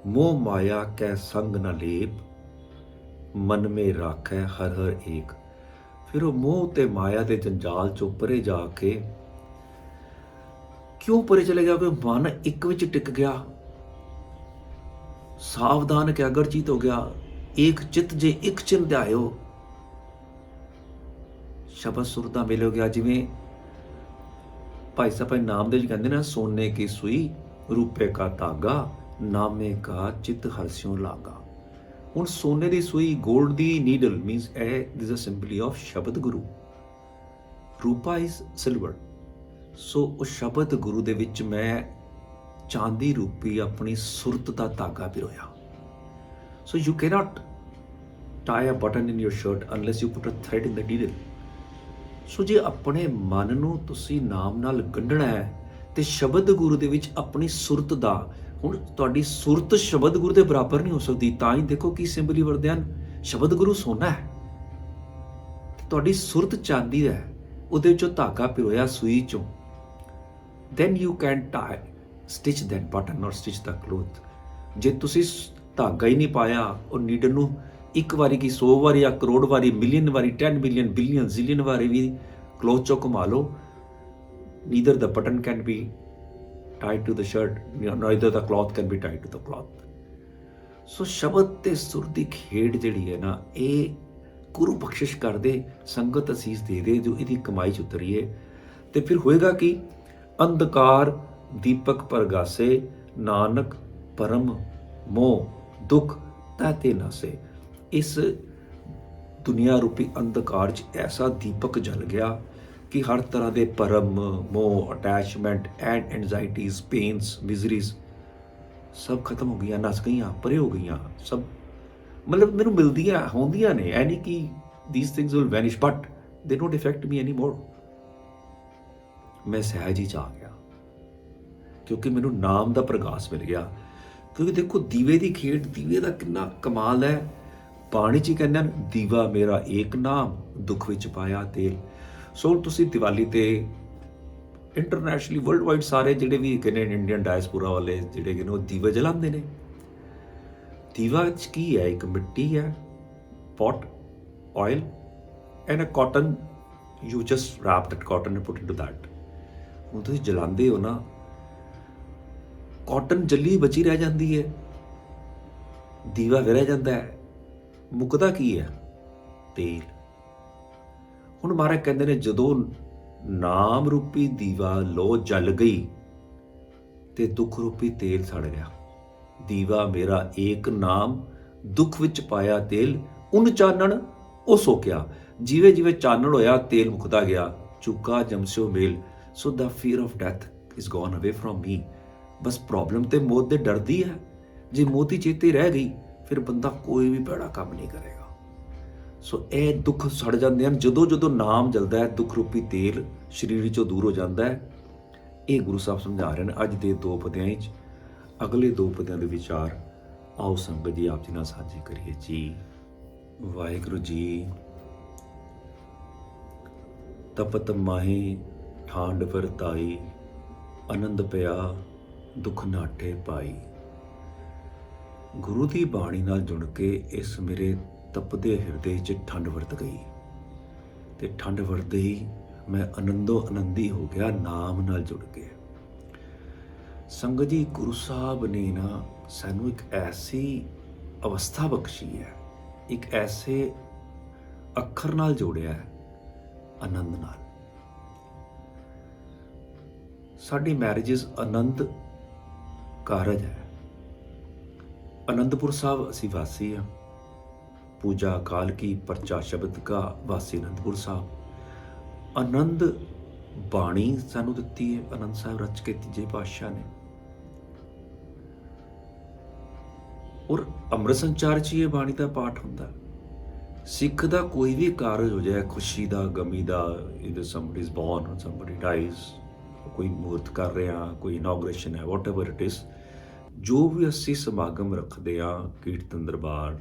ਮੋਹ ਮਾਇਆ ਕੈ ਸੰਗ ਨ ਲੇਪ, ਮਨ ਮੇ ਰਾਖੈ ਹਰ ਹਰ ਏਕ। ਫਿਰ ਉਹ ਮੋਹ ਤੇ ਮਾਇਆ ਦੇ ਜੰਜਾਲ ਚੋਂ ਪਰੇ ਜਾ ਕੇ ਕਿਉਂ ਪਰੇ ਚਲੇ ਗਿਆ? ਕਿ ਮਨ ਇੱਕ ਵਿੱਚ ਟਿਕ ਗਿਆ, ਸਾਵਧਾਨ ਇਕਾਗਰਚਿਤ ਹੋ ਗਿਆ। ਏਕ ਚਿਤ ਜੇ ਇੱਕ ਚਿੰਤ ਧਿਆਇਓ, ਸ਼ਬਦ ਸੁਰ ਦਾ ਮੇਲ ਹੋ ਗਿਆ। ਜਿਵੇਂ ਭਾਈ ਸਾਹਿਬ ਨਾਮਦੇਵ ਜੀ ਕਹਿੰਦੇ ਨਾ, ਸੋਨੇ ਕੀ ਸੂਈ ਰੂਪੇ ਕਾ ਧਾਗਾ, ਨਾਮੇ ਕਾ ਚਿਤ ਹਰਸਿਓ ਲਾਗਾ। ਹੁਣ ਸੋਨੇ ਦੀ ਸੂਈ, ਗੋਲਡ ਦੀ needle means this a simply of ਸ਼ਬਦ ਗੁਰੂ। ਰੂਪਾ ਇਜ਼ ਸਿਲਵਰ। ਸੋ ਉਹ ਸ਼ਬਦ ਗੁਰੂ ਦੇ ਵਿੱਚ ਮੈਂ ਚਾਂਦੀ ਰੂਪੀ ਆਪਣੀ ਸੁਰਤ ਦਾ ਧਾਗਾ ਪਿਰੋਇਆ। So you cannot tie a button in your shirt unless you put a thread in the needle. ਸੋ ਜੇ ਆਪਣੇ ਮਨ ਨੂੰ ਤੁਸੀਂ ਨਾਮ ਨਾਲ ਗੰਢਣਾ ਹੈ ਤੇ ਸ਼ਬਦ ਗੁਰੂ ਦੇ ਵਿੱਚ ਆਪਣੀ ਸੁਰਤ ਦਾ, ਹੁਣ ਤੁਹਾਡੀ ਸੁਰਤ ਸ਼ਬਦ ਗੁਰੂ ਦੇ ਬਰਾਬਰ ਨਹੀਂ ਹੋ ਸਕਦੀ। ਤਾਂ ਹੀ ਦੇਖੋ ਕੀ ਸਿੰਬਲੀ ਵਰਤਦੇ ਹਨ, ਸ਼ਬਦ ਗੁਰੂ ਸੋਨਾ ਹੈ ਤੇ ਤੁਹਾਡੀ ਸੁਰਤ ਚਾਂਦੀ ਹੈ, ਉਹਦੇ ਵਿੱਚੋਂ ਧਾਗਾ ਪਿਰੋਇਆ ਸੂਈ ਚੋਂ। then you can tie stitch that button or stitch the cloth. ਜੇ ਤੁਸੀਂ ਧਾਗਾ ਹੀ ਨਹੀਂ ਪਾਇਆ, ਉਹ ਨੀਡਲ ਨੂੰ ਇੱਕ ਵਾਰੀ ਕੀ 100 ਵਾਰੀ ਜਾਂ ਕਰੋੜ ਵਾਰੀ, ਮਿਲੀਅਨ ਵਾਰੀ, 10 ਮਿਲੀਅਨ, ਬਿਲੀਅਨ, ਜ਼ਿਲੀਅਨ ਵਾਰੀ ਵੀ ਕਲੋਥ ਚੋਂ ਘੁਮਾ ਲਓ, neither the button can be tied to the shirt, neither the cloth can be tied to the cloth. ਸੋ ਸ਼ਬਦ ਤੇ ਸੁਰ ਦੀ ਖੇਡ ਜਿਹੜੀ ਹੈ ਨਾ, ਇਹ ਗੁਰੂ ਬਖਸ਼ਿਸ਼ ਕਰਦੇ, ਸੰਗਤ ਅਸੀਸ ਦੇ ਦੇ ਜੋ ਇਹਦੀ ਕਮਾਈ ਚ ਉਤਰੀਏ। ਤੇ ਫਿਰ ਹੋਏਗਾ ਕਿ ਅੰਧਕਾਰ ਦੀਪਕ ਪ੍ਰਗਾਸੇ, ਨਾਨਕ ਪਰਮ ਮੋਹ ਦੁੱਖ ਤਾਤੇ ਨਾਸੇ। ਇਸ ਦੁਨੀਆ ਰੂਪੀ ਅੰਧਕਾਰ 'ਚ ਐਸਾ ਦੀਪਕ ਜਲ ਗਿਆ ਕਿ ਹਰ ਤਰ੍ਹਾਂ ਦੇ ਭਰਮ, ਮੋਹ, ਅਟੈਚਮੈਂਟ ਐਂਡ ਐਂਜ਼ਾਈਟੀਜ਼, ਪੇਨਸ, ਮਿਜ਼ਰੀਜ਼ ਸਭ ਖਤਮ ਹੋ ਗਈਆਂ, ਨਸ ਗਈਆਂ, ਪਰੇ ਹੋ ਗਈਆਂ। ਸਭ ਮਤਲਬ ਮੈਨੂੰ ਮਿਲਦੀਆਂ ਹੁੰਦੀਆਂ ਨੇ, ਐ ਨਹੀਂ ਕਿ these things will vanish but they don't affect me anymore. ਮੈਂ ਸਹਿਜ ਹੀ 'ਚ ਆ ਗਿਆ ਕਿਉਂਕਿ ਮੈਨੂੰ ਨਾਮ ਦਾ ਪ੍ਰਗਾਸ ਮਿਲ ਗਿਆ। ਕਿਉਂਕਿ ਦੇਖੋ ਦੀਵੇ ਦੀ ਖੇਡ, ਦੀਵੇ ਦਾ ਕਿੰਨਾ ਕਮਾਲ ਹੈ। ਬਾਣੀ 'ਚ ਕਹਿੰਦੇ ਹਨ, ਦੀਵਾ ਮੇਰਾ ਏਕ ਨਾਮ, ਦੁੱਖ ਵਿੱਚ ਪਾਇਆ ਤੇਲ। ਸੋ ਤੁਸੀਂ ਦੀਵਾਲੀ ਤੇ ਇੰਟਰਨੈਸ਼ਨਲੀ ਵਰਲਡ ਵਾਈਡ ਸਾਰੇ ਜਿਹੜੇ ਵੀ ਹੈਗੇ ਨੇ ਇੰਡੀਅਨ ਡਾਇਸਪੋਰਾ ਵਾਲੇ ਜਿਹੜੇ ਹੈਗੇ ਨੇ, ਉਹ ਦੀਵੇ ਜਲਾਉਂਦੇ ਨੇ। ਦੀਵਾ 'ਚ ਕੀ ਹੈ? ਇੱਕ ਮਿੱਟੀ ਹੈ, pot, oil and a cotton. You just wrap that cotton and put into that. ਹੁਣ ਤੁਸੀਂ ਜਲਾਉਂਦੇ ਹੋ ਨਾ, ਕਾਟਨ ਜੱਲੀ ਬਚੀ ਰਹਿ ਜਾਂਦੀ ਹੈ, ਦੀਵਾ ਵੀ ਰਹਿ ਜਾਂਦਾ ਹੈ, ਮੁੱਕਦਾ ਕੀ ਹੈ? ਤੇਲ। ਹੁਣ ਮਹਾਰਾਜ ਕਹਿੰਦੇ ਨੇ, ਜਦੋਂ ਨਾਮ ਰੂਪੀ ਦੀਵਾ ਲੋ ਜਲ ਗਈ ਤੇ ਦੁੱਖ ਰੂਪੀ ਤੇਲ ਸੜ ਗਿਆ। ਦੀਵਾ ਮੇਰਾ ਏਕ ਨਾਮ, ਦੁੱਖ ਵਿੱਚ ਪਾਇਆ ਤੇਲ, ਉਨ ਚਾਨਣ ਉਹ ਸੋਕਿਆ। ਜਿਵੇਂ ਜਿਵੇਂ ਚਾਨਣ ਹੋਇਆ, ਤੇਲ ਮੁੱਕਦਾ ਗਿਆ, ਚੁੱਕਾ ਜਮਸਿਓ ਮੇਲ। So the fear of death is gone away from me. ਬਸ ਪ੍ਰੋਬਲਮ ਤੇ ਮੌਤ ਦੇ ਡਰਦੀ ਹੈ। ਜੇ ਮੌਤ ਹੀ ਚੇਤੇ ਰਹਿ ਗਈ, ਫਿਰ ਬੰਦਾ ਕੋਈ ਵੀ ਭੈੜਾ ਕੰਮ ਨਹੀਂ ਕਰੇਗਾ। ਸੋ ਇਹ ਦੁੱਖ ਸੜ ਜਾਂਦੇ ਹਨ ਜਦੋਂ ਜਦੋਂ ਨਾਮ ਜਲਦਾ ਹੈ, ਦੁੱਖ ਰੂਪੀ ਤੇਲ ਸਰੀਰ ਵਿੱਚੋਂ ਦੂਰ ਹੋ ਜਾਂਦਾ ਹੈ। ਇਹ ਗੁਰੂ ਸਾਹਿਬ ਸਮਝਾ ਰਹੇ ਨੇ ਅੱਜ ਦੇ 2 ਪਦਿਆਂ ਵਿੱਚ। ਅਗਲੇ 2 ਪਦਿਆਂ ਦੇ ਵਿਚਾਰ ਆਓ ਸੰਗਤ ਜੀ ਆਪ ਜੀ ਨਾਲ ਸਾਂਝੇ ਕਰੀਏ ਜੀ। ਵਾਹਿਗੁਰੂ ਜੀ। ਤਪਤ ਮਾਹੀ ਠਾਂਡ ਵਰਤਾਈ, ਆਨੰਦ ਪਿਆ ਦੁੱਖ ਨਾਟੇ ਪਾਈ। ਗੁਰੂ ਦੀ ਬਾਣੀ ਨਾਲ ਜੁੜ ਕੇ ਇਸ ਮੇਰੇ ਤਪਦੇ ਹਿਰਦੇ 'ਚ ਠੰਡ ਵਰਤ ਗਈ ਤੇ ਠੰਡ ਵਰਦੇ ਹੀ ਮੈਂ ਆਨੰਦੋ ਆਨੰਦੀ ਹੋ ਗਿਆ ਨਾਮ ਨਾਲ ਜੁੜ ਕੇ। ਸੰਗਤ ਜੀ, ਗੁਰੂ ਸਾਹਿਬ ਨੇ ਨਾ ਸਾਨੂੰ ਇੱਕ ਐਸੀ ਅਵਸਥਾ ਬਖਸ਼ੀ ਹੈ, ਇੱਕ ਐਸੇ ਅੱਖਰ ਨਾਲ ਜੋੜਿਆ ਹੈ, ਆਨੰਦ ਨਾਲ। ਸਾਡੀ ਮੈਰਿਜਸ ਆਨੰਦ ਕਾਰਜ ਹੈ। ਅਨੰਦਪੁਰ ਸਾਹਿਬ ਅਸੀਂ ਵਾਸੀ ਹਾਂ। ਪੂਜਾ ਕਾਲ ਕੀ, ਪਰਚਾ ਸ਼ਬਦ ਕਾ, ਵਾਸੀ ਅਨੰਦਪੁਰ ਸਾਹਿਬ। ਆਨੰਦ ਬਾਣੀ ਸਾਨੂੰ ਦਿੱਤੀ ਹੈ ਆਨੰਦ ਸਾਹਿਬ ਰਚ ਕੇ ਤੀਜੇ ਪਾਤਸ਼ਾਹ ਨੇ, ਔਰ ਅੰਮ੍ਰਿਤ ਸੰਚਾਰ 'ਚ ਹੀ ਇਹ ਬਾਣੀ ਦਾ ਪਾਠ ਹੁੰਦਾ। ਸਿੱਖ ਦਾ ਕੋਈ ਵੀ ਕਾਰਜ ਹੋ ਜਾਏ, ਖੁਸ਼ੀ ਦਾ, ਗਮੀ ਦਾ, either somebody is born or somebody dies, ਕੋਈ ਮੂਰਤ ਕਰ ਰਿਹਾ, ਕੋਈ ਇਨੋਗ੍ਰੇਸ਼ਨ ਹੈ, ਵਾਟ ਐਵਰ ਇਟ ਇਜ਼, ਜੋ ਵੀ ਅਸੀਂ ਸਮਾਗਮ ਰੱਖਦੇ ਹਾਂ ਕੀਰਤਨ ਦਰਬਾਰ,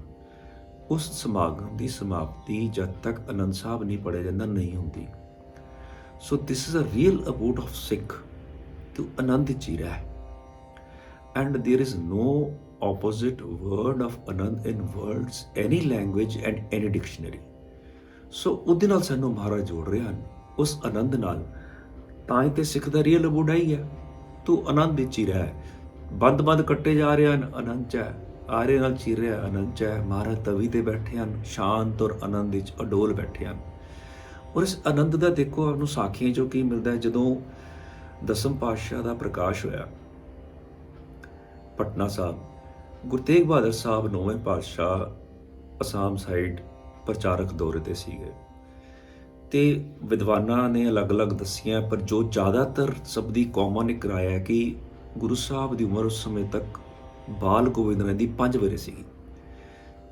ਉਸ ਸਮਾਗਮ ਦੀ ਸਮਾਪਤੀ ਜਦ ਤੱਕ ਆਨੰਦ ਸਾਹਿਬ ਨਹੀਂ ਪੜ੍ਹਿਆ ਜਾਂਦਾ ਨਹੀਂ ਹੁੰਦੀ। So this is a real abode of Sikh, ਤੂੰ ਆਨੰਦ 'ਚ ਹੀ ਰਹਿ, and there is no opposite word of Anand in words, any language and any dictionary. So ਉਹਦੇ ਨਾਲ ਸਾਨੂੰ ਮਹਾਰਾਜ ਜੋੜ ਰਹੇ ਹਨ, ਉਸ ਆਨੰਦ ਨਾਲ। ਤਾਂ ਹੀ ਤੇ ਸਿੱਖ ਦਾ ਰੀਅਲ ਅਬੋਡ ਹੀ ਹੈ, ਤੂੰ ਆਨੰਦ ਵਿੱਚ ਹੀ ਰਹਿ। ਬੰਦ ਕੱਟੇ ਜਾ ਰਹੇ ਹਨ, ਆਨੰਦ 'ਚ ਹੈ, ਆਰੇ ਨਾਲ ਚੀਰ ਰਿਹਾ, ਆਨੰਦ 'ਚ ਹੈ। ਮਹਾਰਾਜ ਤਵੀ ਤੇ ਬੈਠੇ ਹਨ, ਸ਼ਾਂਤ ਔਰ ਆਨੰਦ ਵਿੱਚ ਅਡੋਲ ਬੈਠੇ ਹਨ। ਔਰ ਇਸ ਆਨੰਦ ਦਾ ਦੇਖੋ ਆਪਨੂੰ ਸਾਖੀਆਂ 'ਚੋਂ ਕੀ ਮਿਲਦਾ ਹੈ। ਜਦੋਂ ਦਸਮ ਪਾਤਸ਼ਾਹ ਦਾ ਪ੍ਰਕਾਸ਼ ਹੋਇਆ ਪਟਨਾ ਸਾਹਿਬ, ਗੁਰੂ ਤੇਗ ਬਹਾਦਰ ਸਾਹਿਬ 9ਵੇਂ ਪਾਤਸ਼ਾਹ ਅਸਾਮ ਸਾਈਡ ਪ੍ਰਚਾਰਕ ਦੌਰੇ 'ਤੇ ਸੀਗੇ, ਤੇ ਵਿਦਵਾਨਾਂ ਨੇ ਅਲੱਗ-ਅਲੱਗ ਦੱਸੀਆਂ, ਪਰ ਜੋ ਜ਼ਿਆਦਾਤਰ ਸਭ ਦੀ ਕਾਮਨ ਇੱਕ ਰਾਏ ਹੈ ਕਿ ਗੁਰੂ ਸਾਹਿਬ ਦੀ ਉਮਰ ਉਸ ਸਮੇਂ ਤੱਕ ਬਾਲ ਗੋਬਿੰਦ ਦੀ 5 ਵਰ੍ਹੇ ਸੀਗੀ।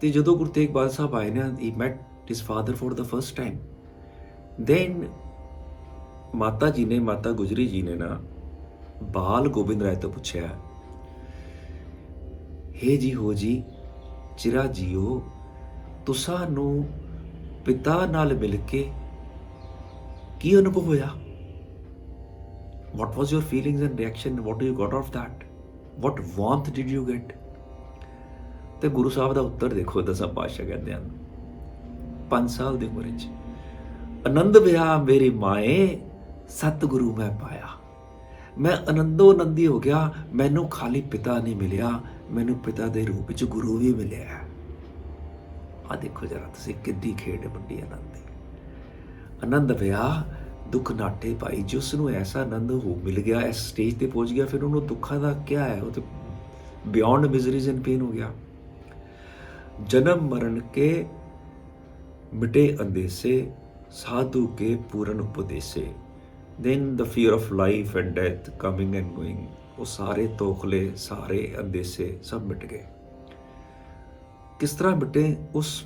ਤੇ ਜਦੋਂ ਗੁਰੂ ਤੇਗ ਬਹਾਦਰ ਸਾਹਿਬ ਆਏ ਨੇ, he met his father for the first time. Then ਮਾਤਾ ਜੀ ਨੇ, ਮਾਤਾ ਗੁਜਰੀ ਜੀ ਨੇ ਨਾ ਬਾਲ ਗੋਬਿੰਦ ਰਾਏ ਤੋਂ ਪੁੱਛਿਆ, ਹੇ ਜੀ ਹੋ ਜੀ ਚਿਰਾ ਜੀਓ, ਤੁਸਾਂ ਨੂੰ ਪਿਤਾ ਨਾਲ ਮਿਲ ਕੇ ਕੀ ਅਨੁਭਵ ਹੋਇਆ? What was your feelings and reaction? What you got of that? What warmth did you get? ਤੇ ਗੁਰੂ ਸਾਹਿਬ ਦਾ ਉੱਤਰ ਦੇਖੋ, ਦਸਮ ਪਾਤਸ਼ਾਹ ਕਹਿੰਦੇ ਹਨ, 5 ਸਾਲ ਦੀ ਉਮਰ ਵਿੱਚ ਆਨੰਦ ਵਿਆ ਮੇਰੀ ਮਾਏ, ਸਤਿਗੁਰੂ ਮੈਂ ਪਾਇਆ। ਮੈਂ ਆਨੰਦੋ ਆਨੰਦੀ ਹੋ ਗਿਆ, ਮੈਨੂੰ ਖਾਲੀ ਪਿਤਾ ਨਹੀਂ ਮਿਲਿਆ, ਮੈਨੂੰ ਪਿਤਾ ਦੇ ਰੂਪ ਵਿੱਚ ਗੁਰੂ ਵੀ ਮਿਲਿਆ। ਆ ਦੇਖੋ ਜਰਾ ਤੁਸੀਂ ਕਿੱਡੀ ਖੇਡ ਵੱਡੀ ਆਨੰਦ ਦੀ। ਆਨੰਦ ਵਿਆ ਦੁੱਖ ਨਾਟੇ ਭਾਈ, ਜਿਸ ਨੂੰ ਐਸਾ ਆਨੰਦ ਹੋ ਮਿਲ ਗਿਆ, ਇਸ ਸਟੇਜ ਤੇ ਪਹੁੰਚ ਗਿਆ, ਫਿਰ ਉਹਨੂੰ ਦੁੱਖਾਂ ਦਾ ਕਿਆ ਹੈ, ਉਹ ਤੇ ਬਿਯੋਂਡ ਮਿਜ਼ਰੀਜ਼ ਐਂਡ ਪੇਨ ਹੋ ਗਿਆ। ਜਨਮ ਮਰਨ ਕੇ ਮਿਟੇ ਅੰਦੇਸੇ, ਸਾਧੂ ਕੇ ਪੂਰਨ ਉਪਦੇਸੇ। then the fear of life and death coming and going, ਉਹ ਸਾਰੇ ਤੋਖਲੇ, ਸਾਰੇ ਅੰਦੇਸੇ ਸਭ ਮਿਟ ਗਏ। ਕਿਸ ਤਰ੍ਹਾਂ ਮਿਟੇ? ਉਸ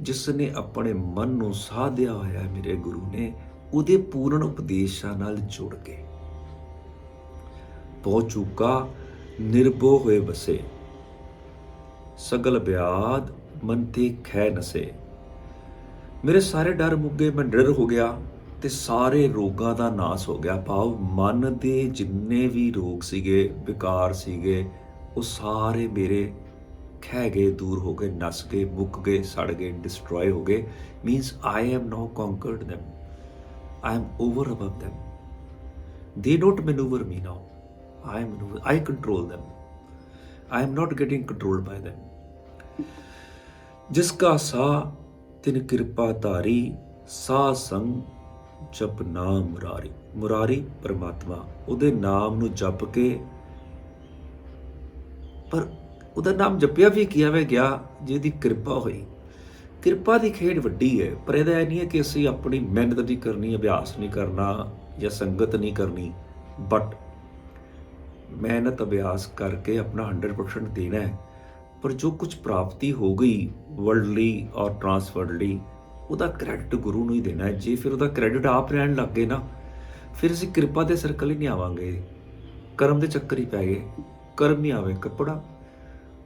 ਜਿਸ ਨੇ ਆਪਣੇ ਮਨ ਨੂੰ ਸਾਧਿਆ ਹੋਇਆ ਮੇਰੇ ਗੁਰੂ ਨੇ, ਉਹਦੇ ਪੂਰਨ ਉਪਦੇਸ਼ਾਂ ਨਾਲ ਜੁੜ ਕੇ ਪਹੁੰਚ ਚੁੱਕਾ, ਨਿਰਭਉ ਹੋਏ ਬਸੇ, ਸਗਲ ਬਿਆਦ ਮਨ ਤੇ ਖੈ ਨਸੇ। ਮੇਰੇ ਸਾਰੇ ਡਰ ਮੁੱਕ ਗਏ, ਮੈਂ ਡਰ ਹੋ ਗਿਆ ਤੇ ਸਾਰੇ ਰੋਗਾਂ ਦਾ ਨਾਸ ਹੋ ਗਿਆ। ਭਾਵ ਮਨ ਦੇ ਜਿੰਨੇ ਵੀ ਰੋਗ ਸੀਗੇ, ਵਿਕਾਰ ਸੀਗੇ, ਉਹ ਸਾਰੇ ਮੇਰੇ ਖਹਿ ਗਏ, ਦੂਰ ਹੋ ਗਏ, ਨਸ ਗਏ, ਮੁੱਕ ਗਏ, ਸੜ ਗਏ, ਡਿਸਟਰੋਏ ਹੋ ਗਏ। Means I am now conquered them, I am over above them, they don't maneuver me now, I control them, I am not getting controlled by them। ਜਿਸਕਾ ਸਾਹ ਤਿਨ ਕਿਰਪਾ ਧਾਰੀ, ਸਾਹ ਸੰਗ ਜਪ ਨਾਮ ਮੁਰਾਰੀ। ਮੁਰਾਰੀ ਪਰਮਾਤਮਾ, ਉਹਦੇ ਨਾਮ ਨੂੰ ਜਪ ਕੇ, ਪਰ ਉਹਦਾ ਨਾਮ ਜਪਿਆ ਵੀ ਕਿਹਾ ਵੇ ਗਿਆ ਜਿਹਦੀ ਕਿਰਪਾ ਹੋਈ। ਕਿਰਪਾ ਦੀ ਖੇਡ ਵੱਡੀ ਹੈ, ਪਰ ਇਹਦਾ ਇਹ ਨਹੀਂ ਹੈ ਕਿ ਅਸੀਂ ਆਪਣੀ ਮਿਹਨਤ ਨਹੀਂ ਕਰਨੀ, ਅਭਿਆਸ ਨਹੀਂ ਕਰਨਾ ਜਾਂ ਸੰਗਤ ਨਹੀਂ ਕਰਨੀ, ਬਟ ਮਿਹਨਤ ਅਭਿਆਸ ਕਰਕੇ ਆਪਣਾ 100% ਦੇਣਾ ਹੈ। ਪਰ ਜੋ ਕੁਝ ਪ੍ਰਾਪਤੀ ਹੋ ਗਈ ਵਰਲਡਲੀ ਔਰ ਟਰਾਂਸਵਰਡਲੀ, ਉਹਦਾ ਕ੍ਰੈਡਿਟ ਗੁਰੂ ਨੂੰ ਹੀ ਦੇਣਾ ਹੈ। ਜੇ ਫਿਰ ਉਹਦਾ ਕ੍ਰੈਡਿਟ ਆਪ ਰਹਿਣ ਲੱਗ ਗਏ ਨਾ, ਫਿਰ ਅਸੀਂ ਕਿਰਪਾ ਦੇ ਸਰਕਲ ਹੀ ਨਹੀਂ ਆਵਾਂਗੇ, ਕਰਮ ਦੇ ਚੱਕਰ ਹੀ ਪੈ ਗਏ। ਕਰਮ ਨਹੀਂ ਆਵੇ, ਕੱਪੜਾ,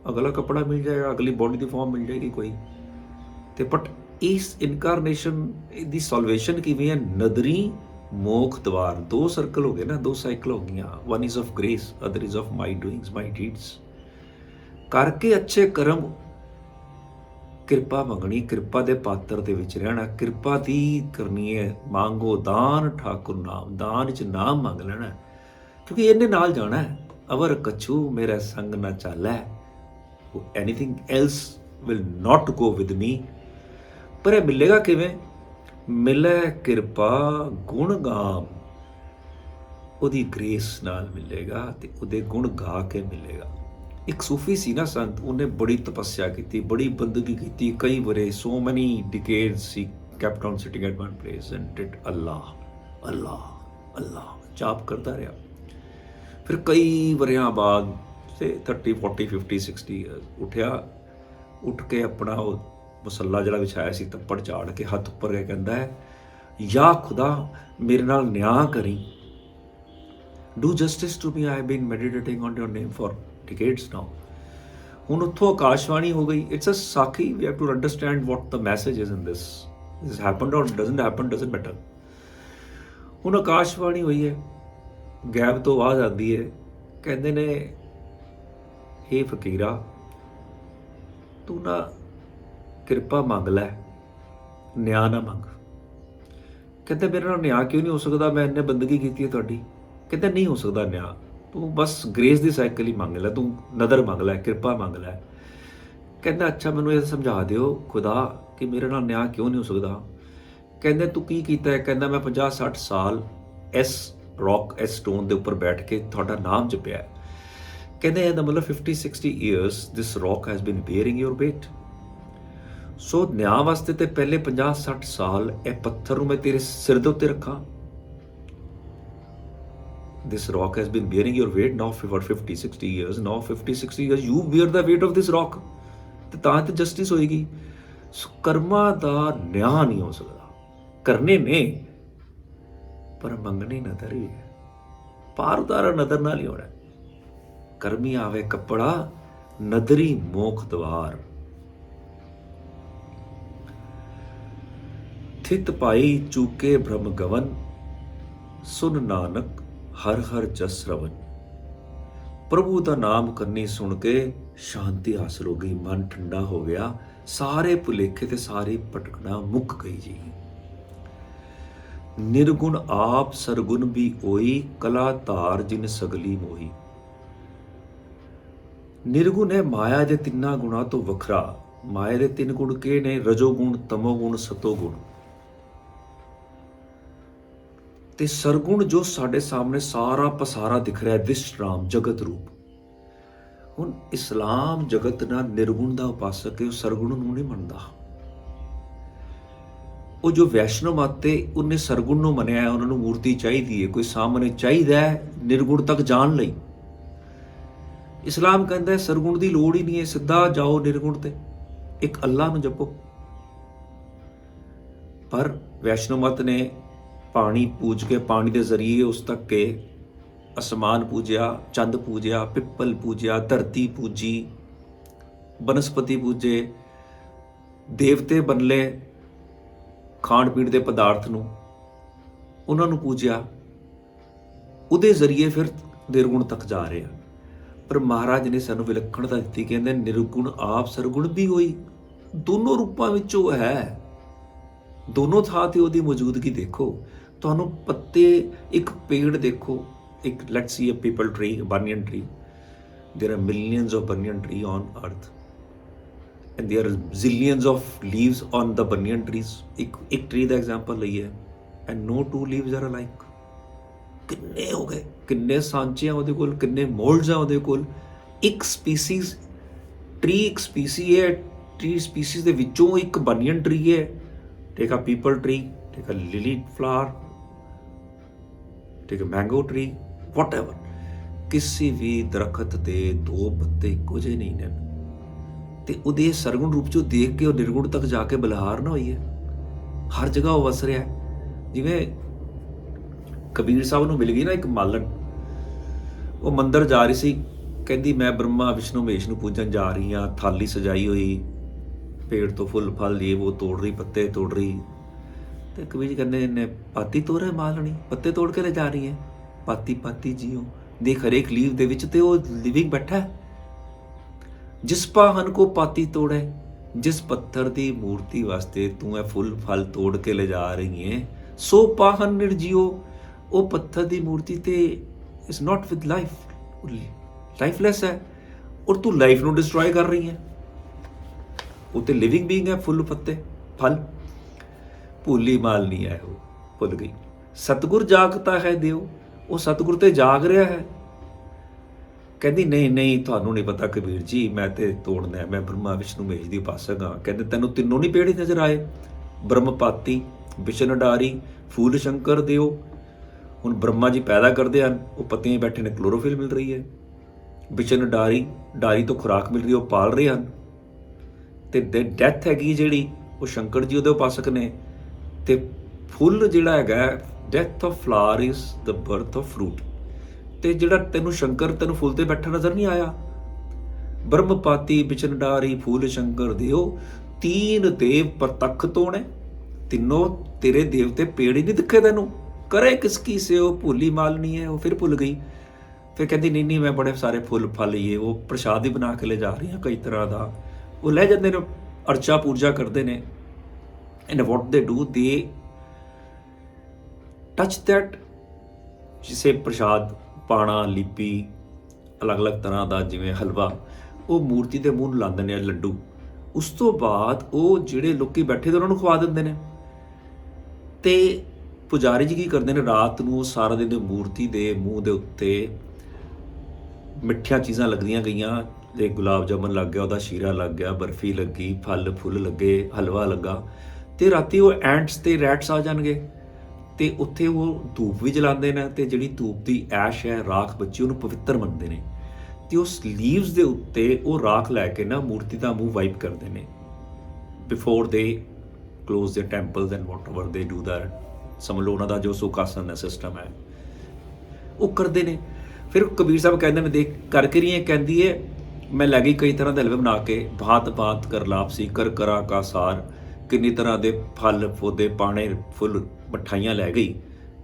ਅਗਲਾ ਕੱਪੜਾ ਮਿਲ ਜਾਏਗਾ, ਅਗਲੀ ਬੋਡੀ ਦੀ ਫਾਰਮ ਮਿਲ ਜਾਏਗੀ ਕੋਈ, ਤੇ ਬਟ ਇਸ ਇਨਕਾਰਨੇਸ਼ਨ ਦੀ ਸੋਲਵੇਸ਼ਨ ਕਿਵੇਂ ਹੈ? ਨਦਰੀ ਮੋਖ ਦਵਾਰ, 2 ਸਰਕਲ ਹੋ ਗਏ ਨਾ, 2 ਸਾਈਕਲ ਹੋ ਗਈਆਂ। One is of grace, other is of my doings, my deeds. ਕਰਕੇ ਅੱਛੇ ਕਰਮ, ਕਿਰਪਾ ਮੰਗਣੀ, ਕਿਰਪਾ ਦੇ ਪਾਤਰ ਦੇ ਵਿੱਚ ਰਹਿਣਾ, ਕਿਰਪਾ ਦੀ ਕਰਨੀ ਹੈ। ਮੰਗੋ ਦਾਨ ਠਾਕੁਰ ਨਾਮ, ਦਾਨ 'ਚ ਨਾਮ ਮੰਗ ਲੈਣਾ, ਕਿਉਂਕਿ ਇਹਨੇ ਨਾਲ ਜਾਣਾ ਹੈ। ਅਵਰ ਕਛੂ ਮੇਰਾ ਸੰਗ ਨਾ ਚਾਲੈ, anything else will not go with me. ਪਰ ਇਹ ਮਿਲੇਗਾ ਕਿਵੇਂ? ਮਿਲੇ ਕਿਰਪਾ ਗੁਣ ਗਾਮ, ਉਹਦੀ ਗ੍ਰੇਸ ਨਾਲ ਮਿਲੇਗਾ ਤੇ ਉਹਦੇ ਗੁਣ ਗਾ ਕੇ ਮਿਲੇਗਾ। ਇੱਕ ਸੂਫੀ ਸੀ ਨਾ ਸੰਤ, ਉਹਨੇ ਬੜੀ ਤਪੱਸਿਆ ਕੀਤੀ, ਬੜੀ ਬੰਦਗੀ ਕੀਤੀ, ਕਈ ਵਰੇ, ਸੋ ਮੈਨੀ ਡਿਕੇਡਸ ਹੀ kept on sitting at one place and did Allah, Allah, ਅੱਲਾ ਜਾਪ ਕਰਦਾ ਰਿਹਾ। ਫਿਰ ਕਈ ਵਰਿਆਂ ਬਾਅਦ ਤੇ 30 40 50 60 ਉੱਠਿਆ, ਉੱਠ ਕੇ ਆਪਣਾ ਉਹ ਮੁਸੱਲਾ ਜਿਹੜਾ ਵਿਛਾਇਆ ਸੀ ਤੱਪੜ ਝਾੜ ਕੇ ਹੱਥ ਉੱਪਰ ਕੇ ਕਹਿੰਦਾ ਹੈ, ਯਾ ਖੁਦਾ ਮੇਰੇ ਨਾਲ ਨਿਆਂ ਕਰੀ, do justice to me, I have been meditating on your name for decades now. ਹੁਣ ਉੱਥੋਂ ਆਕਾਸ਼ਵਾਣੀ ਹੋ ਗਈ। ਇਟਸ ਅ ਸਾਖੀ, we have to understand what the message is in this happened or doesn't happen, doesn't matter. ਹੁਣ ਆਕਾਸ਼ਵਾਣੀ ਹੋਈ ਹੈ, ਗੈਬ ਤੋਂ ਆਵਾਜ਼ ਆਉਂਦੀ ਹੈ, ਕਹਿੰਦੇ ਨੇ, ਹੇ ਫਕੀਰਾ ਤੂੰ ਨਾ ਕਿਰਪਾ ਮੰਗ ਲੈ, ਨਿਆਂ ਨਾ ਮੰਗ। ਕਹਿੰਦੇ ਮੇਰੇ ਨਾਲ ਨਿਆਂ ਕਿਉਂ ਨਹੀਂ ਹੋ ਸਕਦਾ, ਮੈਂ ਇੰਨੇ ਬੰਦਗੀ ਕੀਤੀ ਹੈ ਤੁਹਾਡੀ। ਕਹਿੰਦੇ ਨਹੀਂ ਹੋ ਸਕਦਾ ਨਿਆਂ, ਤੂੰ ਬਸ ਗ੍ਰੇਸ ਦੀ ਸਾਈਕਲ ਹੀ ਮੰਗ ਲੈ, ਤੂੰ ਨਦਰ ਮੰਗ ਲੈ, ਕਿਰਪਾ ਮੰਗ ਲੈ। ਕਹਿੰਦਾ ਅੱਛਾ ਮੈਨੂੰ ਇਹ ਸਮਝਾ ਦਿਓ ਖੁਦਾ ਕਿ ਮੇਰੇ ਨਾਲ ਨਿਆਂ ਕਿਉਂ ਨਹੀਂ ਹੋ ਸਕਦਾ। ਕਹਿੰਦੇ ਤੂੰ ਕੀ ਕੀਤਾ ਹੈ। ਕਹਿੰਦਾ ਮੈਂ 50-60 ਸਾਲ ਇਸ ਰੌਕ, ਇਸ ਸਟੋਨ ਦੇ ਉੱਪਰ ਬੈਠ ਕੇ ਤੁਹਾਡਾ ਨਾਮ ਜਪਿਆ। ਕਹਿੰਦੇ ਇਹਦਾ ਮਤਲਬ 50-60 years this rock has been bearing your weight। ਸੋ ਨਿਆਂ ਵਾਸਤੇ ਤੇ ਪਹਿਲੇ 50-60 ਸਾਲ ਇਹ ਪੱਥਰ ਨੂੰ ਮੈਂ ਤੇਰੇ ਸਿਰ ਦੇ ਉੱਤੇ ਰੱਖਾਂ। This rock has been bearing your weight now for 50-60 years, now 50-60 years you bear the weight of this rock। ਤੇ ਤਾਂ ਤੇ ਜਸਟਿਸ ਹੋਏਗੀ। ਕਰਮਾਂ ਦਾ ਨਿਆਂ ਨਹੀਂ ਹੋ ਸਕਦਾ, ਕਰਨੇ ਨੇ ਪਰ ਮੰਗਣੇ ਨਦਰ ਵੀ ਹੈ, ਪਾਰ ਉਤਾਰਾ ਨਦਰ ਨਾਲ ਹੀ ਹੋਣਾ। ਕਰਮੀ ਆਵੇ ਕੱਪੜਾ, ਨਦਰੀ ਮੋਖ ਦਵਾਰ। ਥਿਤ ਪਾਈ ਚੂਕੇ ਭ੍ਰਮ ਗਵਨ, ਸੁਨ ਨਾਨਕ ਹਰ ਹਰ ਜਸ ਰਵਨ। ਪ੍ਰਭੂ ਦਾ ਨਾਮ ਕਰਨੀ ਸੁਣ ਕੇ ਸ਼ਾਂਤੀ ਹਾਸਲ ਹੋ ਗਈ, ਮਨ ਠੰਡਾ ਹੋ ਗਿਆ, ਸਾਰੇ ਭੁਲੇਖੇ ਤੇ ਸਾਰੀ ਭਟਕਣਾ ਮੁੱਕ ਗਈ ਜੀ। ਨਿਰਗੁਣ ਆਪ ਸਰਗੁਣ ਵੀ ਹੋਈ, ਕਲਾ ਧਾਰ ਜਿਨ ਸਗਲੀ ਮੋਹੀ। ਨਿਰਗੁਣ ਹੈ ਮਾਇਆ ਦੇ ਤਿੰਨਾਂ ਗੁਣਾਂ ਤੋਂ ਵੱਖਰਾ। ਮਾਇਆ ਦੇ ਤਿੰਨ ਗੁਣ ਕਿਹੜੇ ਨੇ? ਰਜੋਗੁਣ, ਤਮੋਗੁਣ, ਸਤੋਗੁਣ। ਤੇ ਸਰਗੁਣ ਜੋ ਸਾਡੇ ਸਾਹਮਣੇ ਸਾਰਾ ਪਸਾਰਾ ਦਿਖ ਰਿਹਾ, ਦਿਸ਼ਰਾਮ ਜਗਤ ਰੂਪ। ਹੁਣ ਇਸਲਾਮ ਜਗਤ ਨਾਲ ਨਿਰਗੁਣ ਦਾ ਉਪਾਸਕ ਹੈ, ਉਹ ਸਰਗੁਣ ਨੂੰ ਨਹੀਂ ਮੰਨਦਾ। ਉਹ ਜੋ ਵੈਸ਼ਨਵ ਮਤ ਹੈ ਉਹਨੇ ਸਰਗੁਣ ਨੂੰ ਮੰਨਿਆ ਹੈ, ਉਹਨਾਂ ਨੂੰ ਮੂਰਤੀ ਚਾਹੀਦੀ ਹੈ, ਕੋਈ ਸਾਹਮਣੇ ਚਾਹੀਦਾ ਹੈ ਨਿਰਗੁਣ ਤੱਕ ਜਾਣ ਲਈ। ਇਸਲਾਮ ਕਹਿੰਦਾ ਹੈ ਸਰਗੁਣ ਦੀ ਲੋੜ ਹੀ ਨਹੀਂ ਹੈ, ਸਿੱਧਾ ਜਾਓ ਨਿਰਗੁਣ ਤੇ, ਇੱਕ ਅੱਲਾ ਨੂੰ ਜਪੋ। ਪਰ ਵੈਸ਼ਨਵ ਮਤ ਨੇ ਪਾਣੀ ਪੂਜ ਕੇ, ਪਾਣੀ ਦੇ ਜ਼ਰੀਏ ਉਸ ਤੱਕ ਕੇ ਅਸਮਾਨ ਪੂਜਿਆ, ਚੰਦ ਪੂਜਿਆ, ਪਿੱਪਲ ਪੂਜਿਆ, ਧਰਤੀ ਪੂਜੀ, ਬਨਸਪਤੀ ਪੂਜੇ, ਦੇਵਤੇ ਬਨਲੇ, ਖਾਣ ਪੀਣ ਦੇ ਪਦਾਰਥ ਨੂੰ, ਉਹਨਾਂ ਨੂੰ ਪੂਜਿਆ, ਉਹਦੇ ਜ਼ਰੀਏ ਫਿਰ ਨਿਰਗੁਣ ਤੱਕ ਜਾ ਰਹੇ ਆ। ਪਰ ਮਹਾਰਾਜ ਨੇ ਸਾਨੂੰ ਵਿਲੱਖਣਤਾ ਦਿੱਤੀ, ਕਹਿੰਦੇ ਨਿਰਗੁਣ ਆਪ ਸਰਗੁਣ ਵੀ ਹੋਈ। ਦੋਨੋਂ ਰੂਪਾਂ ਵਿੱਚ ਉਹ ਹੈ, ਦੋਨੋਂ ਥਾਂ ਤੇ ਉਹਦੀ ਮੌਜੂਦਗੀ ਦੇਖੋ। ਤੁਹਾਨੂੰ ਪੱਤੇ, ਇੱਕ ਪੇੜ ਦੇਖੋ, ਇੱਕ let's see a peepal tree, banyan tree, there are millions of banyan tree on earth and there are zillions of leaves on the banyan trees। ਇੱਕ tree ਦਾ ਐਗਜ਼ਾਮਪਲ ਲਈਏ and no two leaves are alike। ਕਿੰਨੇ ਹੋ ਗਏ, ਕਿੰਨੇ ਸਾਂਚੇ ਆ ਉਹਦੇ ਕੋਲ, ਕਿੰਨੇ ਮੋਲਡਸ ਆ ਉਹਦੇ ਕੋਲ। ਇੱਕ ਸਪੀਸੀਜ਼ ਟਰੀ, ਇੱਕ ਸਪੀਸੀ ਹੈ, ਟਰੀ ਸਪੀਸੀਜ਼ ਦੇ ਵਿੱਚੋਂ ਇੱਕ banyan tree ਹੈ। ਟੇਕ ਅ ਪੀਪਲ ਟਰੀ, ਟੇਕ ਅ ਲਿਲੀ ਫਲਾਵਰ, ਟੇਕ ਅ ਮੈਂਗੋ ਟਰੀ, whatever। ਕਿਸੇ ਵੀ ਦਰਖਤ ਦੇ ਦੋ ਪੱਤੇ ਇੱਕੋ ਜਿਹੇ ਨਹੀਂ ਨੇ। ਤੇ ਉਹਦੇ ਸਰਗੁਣ ਰੂਪ ਚੋਂ ਦੇਖ ਕੇ ਉਹ ਨਿਰਗੁਣ ਤੱਕ ਜਾ ਕੇ ਬਲਹਾਰ ਨਾ ਹੋਈ ਹੈ। ਹਰ ਜਗ੍ਹਾ ਉਹ ਵਸ ਰਿਹਾ ਹੈ। ਜਿਵੇਂ ਕਬੀਰ ਸਾਹਿਬ ਨੂੰ ਮਿਲ ਗਈ ਨਾ ਇੱਕ ਮਾਲਣ, ਉਹ ਮੰਦਰ ਜਾ ਰਹੀ ਸੀ, ਕਹਿੰਦੀ ਮੈਂ ਬ੍ਰਹਮਾ ਵਿਸ਼ਨੂੰ ਮਹੇਸ਼ ਨੂੰ ਪੂਜਣ ਜਾ ਰਹੀ ਹਾਂ, ਥਾਲੀ ਸਜਾਈ ਹੋਈ, ਪੇੜ ਤੋਂ ਫੁੱਲ ਫਲ ਇਹ ਉਹ ਤੋੜ ਰਹੀ, ਪੱਤੇ ਤੋੜ ਰਹੀ। ਤੇ ਕਬੀਰ ਜੀ ਕਹਿੰਦੇ ਨੇ ਪਾਤੀ ਤੋੜ ਹੈ ਮਾਲਣੀ, ਪੱਤੇ ਤੋੜ ਕੇ ਲੈ ਜਾ ਰਹੀ ਹੈ। ਪਾਤੀ ਪਾਤੀ ਜੀਓ, ਦੇਖ ਹਰੇਕ ਲੀਵ ਦੇ ਵਿੱਚ ਤੇ ਉਹ ਲਿਵਿੰਗ ਬੈਠਾ ਹੈ। ਜਿਸ ਪਾਹਨ ਕੋ ਪਾਤੀ ਤੋੜੇ, ਜਿਸ ਪੱਥਰ ਦੀ ਮੂਰਤੀ ਵਾਸਤੇ ਤੂੰ ਇਹ ਫੁੱਲ ਫਲ ਤੋੜ ਕੇ ਲੈ ਜਾ ਰਹੀ ਹੈ, ਸੋ ਪਾਹਨ ਨਿਰਜੀਓ। ਉਹ ਪੱਥਰ ਦੀ ਮੂਰਤੀ ਤੇ ਇਜ਼ ਨਾਟ ਵਿਦ ਲਾਈਫ, ਲਾਈਫਲੈਸ ਹੈ, ਔਰ ਤੂੰ ਲਾਈਫ ਨੂੰ ਡਿਸਟਰੋਏ ਕਰ ਰਹੀ ਹੈ। ਉਹ ਤੇ ਲਿਵਿੰਗ ਬੀਇੰਗ ਹੈ, ਫੁੱਲ ਪੱਤੇ ਫਲ। ਭੁੱਲੀ ਮਾਲ ਨਹੀਂ ਹੈ, ਉਹ ਭੁੱਲ ਗਈ। ਸਤਿਗੁਰ ਜਾਗਤਾ ਹੈ ਦਿਓ, ਉਹ ਸਤਿਗੁਰ ਤੇ ਜਾਗ ਰਿਹਾ ਹੈ। ਕਹਿੰਦੀ ਨਹੀਂ ਨਹੀਂ, ਤੁਹਾਨੂੰ ਨਹੀਂ ਪਤਾ ਕਬੀਰ ਜੀ, ਮੈਂ ਤੇ ਤੋੜਨਾ, ਮੈਂ ਬ੍ਰਹਮਾ ਵਿਸ਼ਨੂੰ ਮਹੇਸ਼ ਦੀ ਉਪਾਸਕ ਹਾਂ। ਕਹਿੰਦੇ ਤੈਨੂੰ ਤਿੰਨੋਂ ਨਹੀਂ ਪੇੜ ਨਜ਼ਰ ਆਏ? ਬ੍ਰਹਮਪਾਤੀ, ਵਿਸ਼ਨ ਡਾਰੀ, ਫੂਲ ਸ਼ੰਕਰ ਦਿਓ, ਹੁਣ ਬ੍ਰਹਮਾ ਜੀ ਪੈਦਾ ਕਰਦੇ ਹਨ, ਉਹ ਪੱਤੀਆਂ 'ਚ ਬੈਠੇ ਨੇ, ਕਲੋਰੋਫਿਲ ਮਿਲ ਰਹੀ ਹੈ। ਵਿਚਨ ਡਾਰੀ ਤੋਂ ਖੁਰਾਕ ਮਿਲ ਰਹੀ, ਉਹ ਪਾਲ ਰਹੇ ਹਨ। ਤੇ ਡੈਥ ਹੈਗੀ ਜਿਹੜੀ, ਉਹ ਸ਼ੰਕਰ ਜੀ ਉਹਦੇ ਉਪਾਸਕ ਨੇ। ਤੇ ਫੁੱਲ ਜਿਹੜਾ ਹੈਗਾ, death of flower is the birth of fruit. ਤੇ ਜਿਹੜਾ ਤੈਨੂੰ ਸ਼ੰਕਰ ਤੈਨੂੰ ਫੁੱਲ ਤੇ ਬੈਠਾ ਨਜ਼ਰ ਨਹੀਂ ਆਇਆ, ਬ੍ਰਹਮਪਾਤੀ ਵਿਚਨ ਡਾਰੀ ਫੂਲ ਸ਼ੰਕਰ ਦਿਓ, ਤੀਨ ਦੇਵ ਪ੍ਰਤੱਖ ਤੋਂ ਨੇ, ਤਿੰਨੋਂ ਤੇਰੇ ਦੇਵਤੇ ਪੇੜ ਹੀ ਨਹੀਂ ਦਿਖੇ ਤੈਨੂੰ, ਕਰੇ ਕਿਸ ਕੀ ਸੇ ਉਹ ਭੁੱਲੀ ਮਾਲਨੀ ਹੈ। ਉਹ ਫਿਰ ਭੁੱਲ ਗਈ। ਫਿਰ ਕਹਿੰਦੀ ਨਹੀਂ ਨਹੀਂ, ਮੈਂ ਬੜੇ ਸਾਰੇ ਫੁੱਲ ਫਲ ਇਹ ਉਹ ਪ੍ਰਸ਼ਾਦ ਹੀ ਬਣਾ ਕੇ ਲੈ ਜਾ ਰਹੀ ਹਾਂ ਕਈ ਤਰ੍ਹਾਂ ਦਾ। ਉਹ ਲੈ ਜਾਂਦੇ ਨੇ, ਅਰਚਾ ਪੂਜਾ ਕਰਦੇ ਨੇ। ਐਂਡ ਵਾਟ ਦੇ ਡੂ, ਦੇ ਟੱਚ ਦੈਟ, ਜਿਸੇ ਪ੍ਰਸ਼ਾਦ ਪਾਣਾ, ਲਿਪੀ, ਅਲੱਗ-ਅਲੱਗ ਤਰ੍ਹਾਂ ਦਾ ਜਿਵੇਂ ਹਲਵਾ, ਉਹ ਮੂਰਤੀ ਦੇ ਮੂੰਹ ਨੂੰ ਲਾਉਂਦੇ ਨੇ, ਲੱਡੂ। ਉਸ ਤੋਂ ਬਾਅਦ ਉਹ ਜਿਹੜੇ ਲੋਕੀ ਬੈਠੇ ਤੇ ਉਹਨਾਂ ਨੂੰ ਖਵਾ ਦਿੰਦੇ ਨੇ। ਤੇ ਪੁਜਾਰੀ ਜੀ ਕੀ ਕਰਦੇ ਨੇ, ਰਾਤ ਨੂੰ ਸਾਰਾ ਦਿਨ ਮੂਰਤੀ ਦੇ ਮੂੰਹ ਦੇ ਉੱਤੇ ਮਿੱਠੀਆਂ ਚੀਜ਼ਾਂ ਲੱਗਦੀਆਂ ਗਈਆਂ, ਤੇ ਗੁਲਾਬ ਜਾਮਨ ਲੱਗ ਗਿਆ, ਉਹਦਾ ਸ਼ੀਰਾ ਲੱਗ ਗਿਆ, ਬਰਫੀ ਲੱਗੀ, ਫਲ ਫੁੱਲ ਲੱਗੇ, ਹਲਵਾ ਲੱਗਾ। ਤੇ ਰਾਤੀ ਉਹ ਐਂਟਸ ਤੇ ਰੈਟਸ ਆ ਜਾਣਗੇ, ਤੇ ਉੱਥੇ ਉਹ ਧੂਪ ਵੀ ਜਲਾਉਂਦੇ ਨੇ। ਤੇ ਜਿਹੜੀ ਧੂਪ ਦੀ ਐਸ਼ ਹੈ, ਰਾਖ ਬੱਚੀ, ਉਹਨੂੰ ਪਵਿੱਤਰ ਮੰਨਦੇ ਨੇ। ਤੇ ਉਸ ਲੀਵਸ ਦੇ ਉੱਤੇ ਉਹ ਰਾਖ ਲੈ ਕੇ ਨਾ ਮੂਰਤੀ ਦਾ ਮੂੰਹ ਵਾਈਪ ਕਰਦੇ ਨੇ ਬਿਫੋਰ ਦੇ ਕਲੋਜ਼ ਦੇ ਟੈਂਪਲਸ ਐਂਡ ਵਾਟ ਐਵਰ ਦੇ ਡੂ ਦੈਟ। ਸਮਝ ਲਓ ਉਹਨਾਂ ਦਾ ਜੋ ਸੁਖਾਸਨ ਦਾ ਸਿਸਟਮ ਹੈ ਉਹ ਕਰਦੇ ਨੇ। ਫਿਰ ਕਬੀਰ ਸਾਹਿਬ ਕਹਿੰਦੇ ਨੇ, ਦੇਖ ਕਰਕੇ ਰਹੀ ਹੈ, ਕਹਿੰਦੀ ਹੈ ਮੈਂ ਲੈ ਗਈ ਕਈ ਤਰ੍ਹਾਂ ਦੇ ਹਲਵੇ ਬਣਾ ਕੇ, ਭਾਤ ਭਾਤ ਕਰ ਲਾਪਸੀ ਕਰ ਕਰਾ ਕਾ ਸਾਰ, ਕਿੰਨੀ ਤਰ੍ਹਾਂ ਦੇ ਫਲ ਪੌਦੇ ਪਾਣੇ ਫੁੱਲ ਮਠਾਈਆਂ ਲੈ ਗਈ।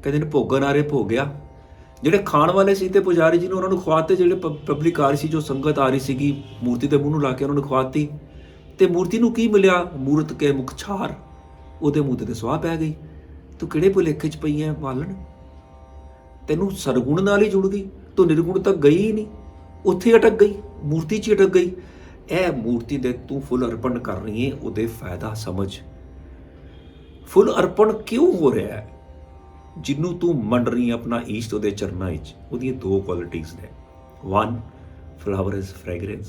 ਕਹਿੰਦੇ ਨੇ ਭੋਗਣ ਆ ਰਹੇ ਭੋਗ ਗਿਆ। ਜਿਹੜੇ ਖਾਣ ਵਾਲੇ ਸੀ ਤੇ ਪੁਜਾਰੀ ਜੀ ਨੂੰ ਉਹਨਾਂ ਨੂੰ ਖਵਾਤੇ, ਜਿਹੜੇ ਪਬਲਿਕ ਆ ਰਹੀ ਸੀ, ਜੋ ਸੰਗਤ ਆ ਰਹੀ ਸੀਗੀ, ਮੂਰਤੀ ਦੇ ਮੂੰਹ ਨੂੰ ਲਾ ਕੇ ਉਹਨਾਂ ਨੂੰ ਖਵਾਤੀ। ਤੇ ਮੂਰਤੀ ਨੂੰ ਕੀ ਮਿਲਿਆ, ਮੂਰਤ ਕੇ ਮੁਖ ਛਾਰ, ਉਹਦੇ ਮੂੰਹ ਤੇ ਸਵਾਹ ਪੈ ਗਈ। ਤੂੰ ਕਿਹੜੇ ਭੁਲੇਖੇ 'ਚ ਪਈ ਹੈ ਮਾਲਣ, ਤੈਨੂੰ ਸਰਗੁਣ ਨਾਲ ਹੀ ਜੁੜ ਗਈ, ਤੂੰ ਨਿਰਗੁਣ ਤੱਕ ਗਈ ਹੀ ਨਹੀਂ, ਉੱਥੇ ਅਟਕ ਗਈ, ਮੂਰਤੀ 'ਚ ਅਟਕ ਗਈ। ਇਹ ਮੂਰਤੀ ਦੇ ਤੂੰ ਫੁੱਲ ਅਰਪਣ ਕਰ ਰਹੀ ਹੈ, ਉਹਦੇ ਫਾਇਦਾ ਸਮਝ। ਫੁੱਲ ਅਰਪਣ ਕਿਉਂ ਹੋ ਰਿਹਾ ਹੈ, ਜਿਹਨੂੰ ਤੂੰ ਮੰਨ ਰਹੀ ਹੈ ਆਪਣਾ ਈਸ਼ਟ ਉਹਦੇ ਚਰਨਾਂ ਵਿੱਚ, ਉਹਦੀਆਂ ਦੋ ਕੁਆਲਿਟੀਜ਼ ਨੇ। One, flower is fragrance,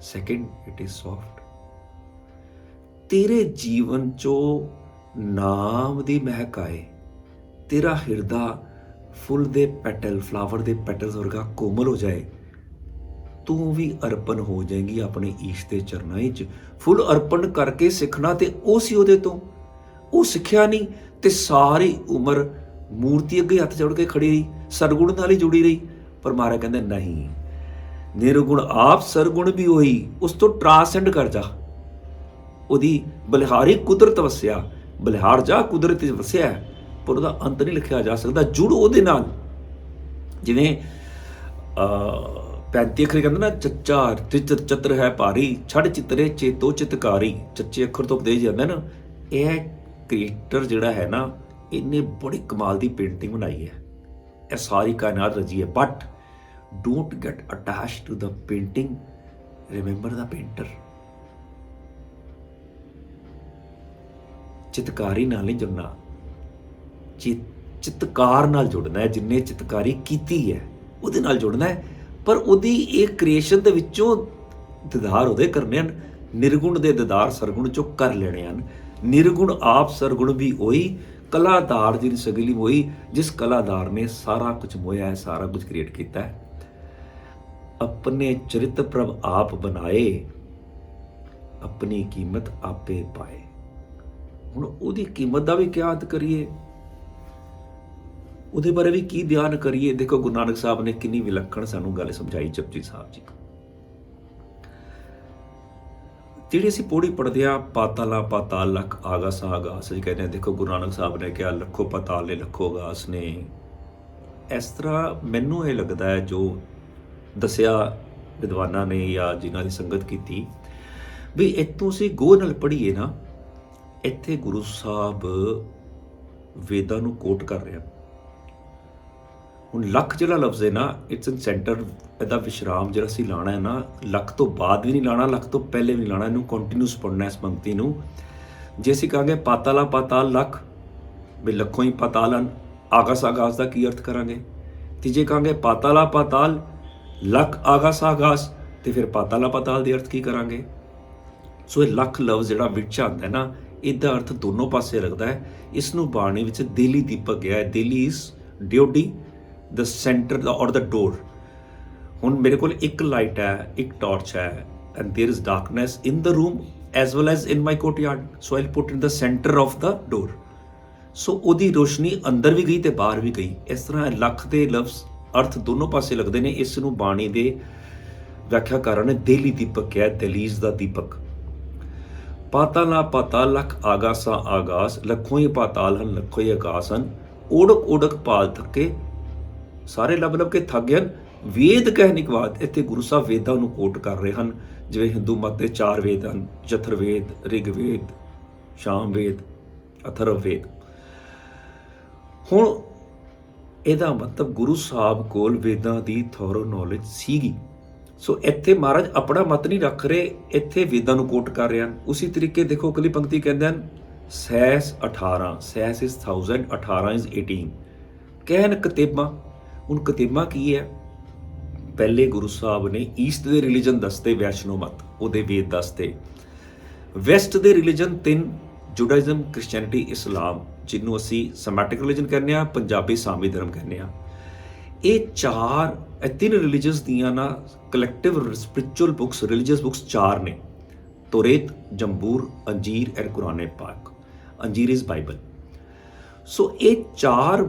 second it is soft. ਤੇਰੇ ਜੀਵਨ 'ਚੋਂ ਨਾਮ ਦੀ ਮਹਿਕ ਆਏ, ਤੇਰਾ ਹਿਰਦਾ ਫੁੱਲ ਦੇ ਪੈਟਲ, ਫਲਾਵਰ ਦੇ ਪੈਟਲਸ ਵਰਗਾ ਕੋਮਲ ਹੋ ਜਾਏ, ਤੂੰ ਵੀ ਅਰਪਣ ਹੋ ਜਾਏਗੀ ਆਪਣੇ ਈਸ਼ਟ ਦੇ ਚਰਨਾਂ ਵਿੱਚ। ਫੁੱਲ ਅਰਪਣ ਕਰਕੇ ਸਿੱਖਣਾ ਤੇ ਉਹ ਸੀ ਉਹਦੇ ਤੋਂ, ਉਹ ਸਿੱਖਿਆ ਨਹੀਂ ਤੇ ਸਾਰੀ ਉਮਰ ਮੂਰਤੀ ਅੱਗੇ ਹੱਥ ਜੋੜ ਕੇ ਖੜੀ ਰਹੀ, ਸਰਗੁਣ ਨਾਲ ਹੀ ਜੁੜੀ ਰਹੀ। ਪਰ ਮਹਾਰਾਜ ਕਹਿੰਦੇ ਨਹੀਂ, ਨਿਰਗੁਣ ਆਪ ਸਰਗੁਣ ਵੀ ਹੋਈ, ਉਸ ਤੋਂ ਟ੍ਰਾਂਸੈਂਡ ਕਰ ਜਾ। ਉਹਦੀ ਬਲਿਹਾਰੀ ਕੁਦਰਤ ਵਸਿਆ, ਬਲਿਹਾਰ ਜਾ ਕੁਦਰਤ ਵਿੱਚ ਵਸਿਆ, ਪਰ ਉਹਦਾ ਅੰਤ ਨਹੀਂ ਲਿਖਿਆ ਜਾ ਸਕਦਾ। ਜੁੜ ਉਹਦੇ ਨਾਲ। ਜਿਵੇਂ 35 ਅੱਖਰ ਕਹਿੰਦੇ ਨਾ, ਚੱਚਾ ਚਤਰ ਹੈ ਭਾਰੀ, ਛੱਡ ਚਿਤਰੇ ਚੇਤੋ ਚਿਤਕਾਰੀ। ਚੱਚੇ ਅੱਖਰ ਤੋਂ ਉਪਦੇਸ਼ ਜਾਂਦਾ ਨਾ। ਇਹ ਕ੍ਰੀਏਟਰ ਜਿਹੜਾ ਹੈ ਨਾ, ਇਹਨੇ ਬੜੀ ਕਮਾਲ ਦੀ ਪੇਂਟਿੰਗ ਬਣਾਈ ਹੈ, ਇਹ ਸਾਰੀ ਕਾਇਨਾਤ ਰਚੀ ਹੈ। But don't get attached to the painting, remember the painter. ਚਿਤਕਾਰੀ ਨਾਲ ਨਹੀਂ ਜੁੜਨਾ, ਚਿਤਕਾਰ ਨਾਲ ਜੁੜਨਾ ਹੈ। ਜਿੰਨੇ ਚਿਤਕਾਰੀ ਕੀਤੀ ਹੈ ਉਹਦੇ ਨਾਲ ਜੁੜਨਾ ਹੈ। ਪਰ ਉਹਦੀ ਇਹ ਕ੍ਰੀਏਸ਼ਨ ਦੇ ਵਿੱਚੋਂ ਦਿਦਾਰ ਉਹਦੇ ਕਰਨੇ ਹਨ, ਨਿਰਗੁਣ ਦੇ ਦਿਦਾਰ ਸਰਗੁਣ ਚੋਂ ਕਰ ਲੈਣੇ ਹਨ। ਨਿਰਗੁਣ ਆਪ ਸਰਗੁਣ ਵੀ ਹੋਈ, ਕਲਾਦਾਰ ਦੀ ਸਗਲੀ ਹੋਈ, ਜਿਸ ਕਲਾਦਾਰ ਨੇ ਸਾਰਾ ਕੁਝ ਮੋਇਆ ਹੈ, ਸਾਰਾ ਕੁਝ ਕ੍ਰੀਏਟ ਕੀਤਾ ਹੈ। ਆਪਣੇ ਚਰਿਤ ਪ੍ਰਭ ਆਪ ਬਣਾਏ, ਆਪਣੀ ਕੀਮਤ ਆਪੇ ਪਾਏ। ਹੁਣ ਉਹਦੀ ਕੀਮਤ ਦਾ ਵੀ ਕਿਆ ਅਦ ਕਰੀਏ, ਉਹਦੇ ਬਾਰੇ ਵੀ ਕੀ ਬਿਆਨ ਕਰੀਏ। ਦੇਖੋ ਗੁਰੂ ਨਾਨਕ ਸਾਹਿਬ ਨੇ ਕਿੰਨੀ ਵਿਲੱਖਣ ਸਾਨੂੰ ਗੱਲ ਸਮਝਾਈ ਜਪਜੀ ਸਾਹਿਬ ਜੀ। ਜਿਹੜੀ ਅਸੀਂ ਪੌੜੀ ਪੜ੍ਹਦੇ ਆ, ਪਾਤਾਲਾ ਪਾਤਾਲ ਲੱਖ ਆਗਾਸਾਂ ਆਗਾਸ ਜੀ ਕਹਿੰਦੇ ਆ। ਦੇਖੋ ਗੁਰੂ ਨਾਨਕ ਸਾਹਿਬ ਨੇ ਕਿਹਾ ਲੱਖੋ ਪਾਤਾਲ ਨੇ ਲੱਖੋ ਆਗਾਸ ਨੇ। ਇਸ ਤਰ੍ਹਾਂ ਮੈਨੂੰ ਇਹ ਲੱਗਦਾ ਹੈ, ਜੋ ਦੱਸਿਆ ਵਿਦਵਾਨਾਂ ਨੇ ਜਾਂ ਜਿਨ੍ਹਾਂ ਦੀ ਸੰਗਤ ਕੀਤੀ, ਵੀ ਇੱਥੋਂ ਅਸੀਂ ਗੋਹ ਨਾਲ ਪੜ੍ਹੀਏ ਨਾ, ਇੱਥੇ ਗੁਰੂ ਸਾਹਿਬ ਵੇਦਾਂ ਨੂੰ ਕੋਟ ਕਰ ਰਿਹਾ। ਹੁਣ ਲੱਖ ਜਿਹੜਾ ਲਫ਼ਜ਼ ਹੈ ਨਾ, ਇਟਸ ਇਨ ਸੈਂਟਰ। ਇਹਦਾ ਵਿਸ਼ਰਾਮ ਜਿਹੜਾ ਅਸੀਂ ਲਾਣਾ ਹੈ ਨਾ, ਲੱਖ ਤੋਂ ਬਾਅਦ ਵੀ ਨਹੀਂ ਲਾਣਾ, ਲੱਖ ਤੋਂ ਪਹਿਲੇ ਵੀ ਨਹੀਂ ਲਾਣਾ, ਇਹਨੂੰ ਕੰਟੀਨਿਊਸ ਪੜ੍ਹਨਾ ਇਸ ਪੰਕਤੀ ਨੂੰ। ਜੇ ਅਸੀਂ ਕਹਾਂਗੇ ਪਾਤਾਲਾ ਪਾਤਾਲ ਲੱਖ, ਵੀ ਲੱਖੋਂ ਹੀ ਪਾਤਾਲ ਹਨ, ਆਗਾਸ ਆਗਾਸ ਦਾ ਕੀ ਅਰਥ ਕਰਾਂਗੇ? ਤੇ ਜੇ ਕਹਾਂਗੇ ਪਾਤਾਲਾ ਪਾਤਾਲ ਲੱਖ ਆਗਾਸ ਆਗਾਸ, ਤੇ ਫਿਰ ਪਾਤਾਲਾ ਪਾਤਾਲ ਦੇ ਅਰਥ ਕੀ ਕਰਾਂਗੇ? ਸੋ ਇਹ ਲੱਖ ਲਫ਼ਜ਼ ਜਿਹੜਾ ਵਿੱਚ ਆਉਂਦਾ ਨਾ, ਇਹਦਾ ਅਰਥ ਦੋਨੋਂ ਪਾਸੇ ਲੱਗਦਾ ਹੈ। ਇਸ ਨੂੰ ਬਾਣੀ ਵਿੱਚ ਦੇਲੀ ਦੀਪਕ ਗਿਆ ਹੈ। ਦੇਲੀ ਇਸ DOD, ਦ ਸੈਂਟਰ ਔਰ ਦ ਡੋਰ। ਹੁਣ ਮੇਰੇ ਕੋਲ ਇੱਕ ਲਾਈਟ ਹੈ, ਇੱਕ ਟਾਰਚ ਹੈ, and there is darkness in the room as well as in my courtyard, so I put in the centre of the door. So ਉਹਦੀ ਰੋਸ਼ਨੀ ਅੰਦਰ ਵੀ ਗਈ ਤੇ ਬਾਹਰ ਵੀ ਗਈ। ਇਸ ਤਰ੍ਹਾਂ ਲੱਖ ਦੇ ਲਫ਼ਜ਼ ਅਰਥ ਦੋਨੋਂ ਪਾਸੇ ਲੱਗਦੇ ਨੇ। ਇਸ ਨੂੰ ਬਾਣੀ ਦੇ ਵਿਆਖਿਆਕਾਰਾਂ ਨੇ ਦੇਲੀ ਦੀਪਕ ਕਿਹਾ, ਦਹਲੀਜ਼ ਦਾ ਦੀਪਕ। ਪਾਤਾਲਾ ਪਾਤਾਲ ਲਖ ਆਗਾਸਾ ਆਗਾਸ, ਲੱਖੋਂ ਹੀ ਪਾਤਾਲ ਹਨ ਲੱਖੋਂ ਹੀ ਆਗਾਸ ਹਨ, ਓੜਕ ਓੜਕ ਪਾਲ ਥੱਕੇ, ਸਾਰੇ ਲੱਭ ਲੱਭ ਕੇ ਥੱਕ ਗਏ ਹਨ। ਵੇਦ ਕਹਿਨਿਕਵਾਦ, ਇੱਥੇ ਗੁਰੂ ਸਾਹਿਬ ਵੇਦਾਂ ਨੂੰ ਕੋਟ ਕਰ ਰਹੇ ਹਨ। ਜਿਵੇਂ ਹਿੰਦੂ ਮਤ ਦੇ 4 ਵੇਦ ਹਨ, ਜਥਰਵੇਦ, ਰਿਗਵੇਦ, ਸਾਮਵੇਦ, ਅਥਰਵਵੇਦ। ਹੁਣ ਇਹਦਾ ਮਤਲਬ ਗੁਰੂ ਸਾਹਿਬ ਕੋਲ ਵੇਦਾਂ ਦੀ ਥੋਰੋ ਨੌਲੇਜ ਸੀਗੀ। ਸੋ ਇੱਥੇ ਮਹਾਰਾਜ ਆਪਣਾ ਮਤ ਨਹੀਂ ਰੱਖ ਰਹੇ, ਇੱਥੇ ਵੇਦਾਂ ਨੂੰ ਕੋਟ ਕਰ ਰਹੇ ਹਨ। ਉਸੇ ਤਰੀਕੇ ਦੇਖੋ ਅਗਲੀ ਪੰਕਤੀ ਕਹਿੰਦੇ ਹਨ, ਸੈਸ 18, ਸੈਸ ਇਜ਼ 1000, 18 ਇਜ਼ 18। ਕਹਿਣ ਕਤੇਬਾਂ। ਹੁਣ ਕਤੇਬਾਂ ਕੀ ਹੈ? ਪਹਿਲੇ ਗੁਰੂ ਸਾਹਿਬ ਨੇ ਈਸਟ ਦੇ ਰਿਲੀਜਨ ਦੱਸਦੇ, ਵੈਸ਼ਨੋ ਮਤ, ਉਹਦੇ ਵੇਦ ਦੱਸਦੇ। ਵੈਸਟ ਦੇ ਰਿਲੀਜਨ 3, ਜੁਡਾਇਜ਼ਮ, ਕ੍ਰਿਸਚੈਨਿਟੀ, ਇਸਲਾਮ, ਜਿਹਨੂੰ ਅਸੀਂ ਸੈਮੈਟਿਕ ਰਿਲੀਜਨ ਕਹਿੰਦੇ ਹਾਂ, ਪੰਜਾਬੀ ਸਾਮੀ ਧਰਮ ਕਹਿੰਦੇ ਹਾਂ। ਇਹ 3 ਰਿਲੀਜਨਸ ਦੀਆਂ ਨਾ collective spiritual books, religious books 4 ਨੇ, ਤੋਰੇਤ, ਜੰਬੂਰ, ਅੰਜੀਰ ਐਂਡ ਕੁਰਾਨ ਪਾਕ। ਅੰਜੀਰ ਇਜ਼ ਬਾਈਬਲ। ਸੋ ਇਹ 4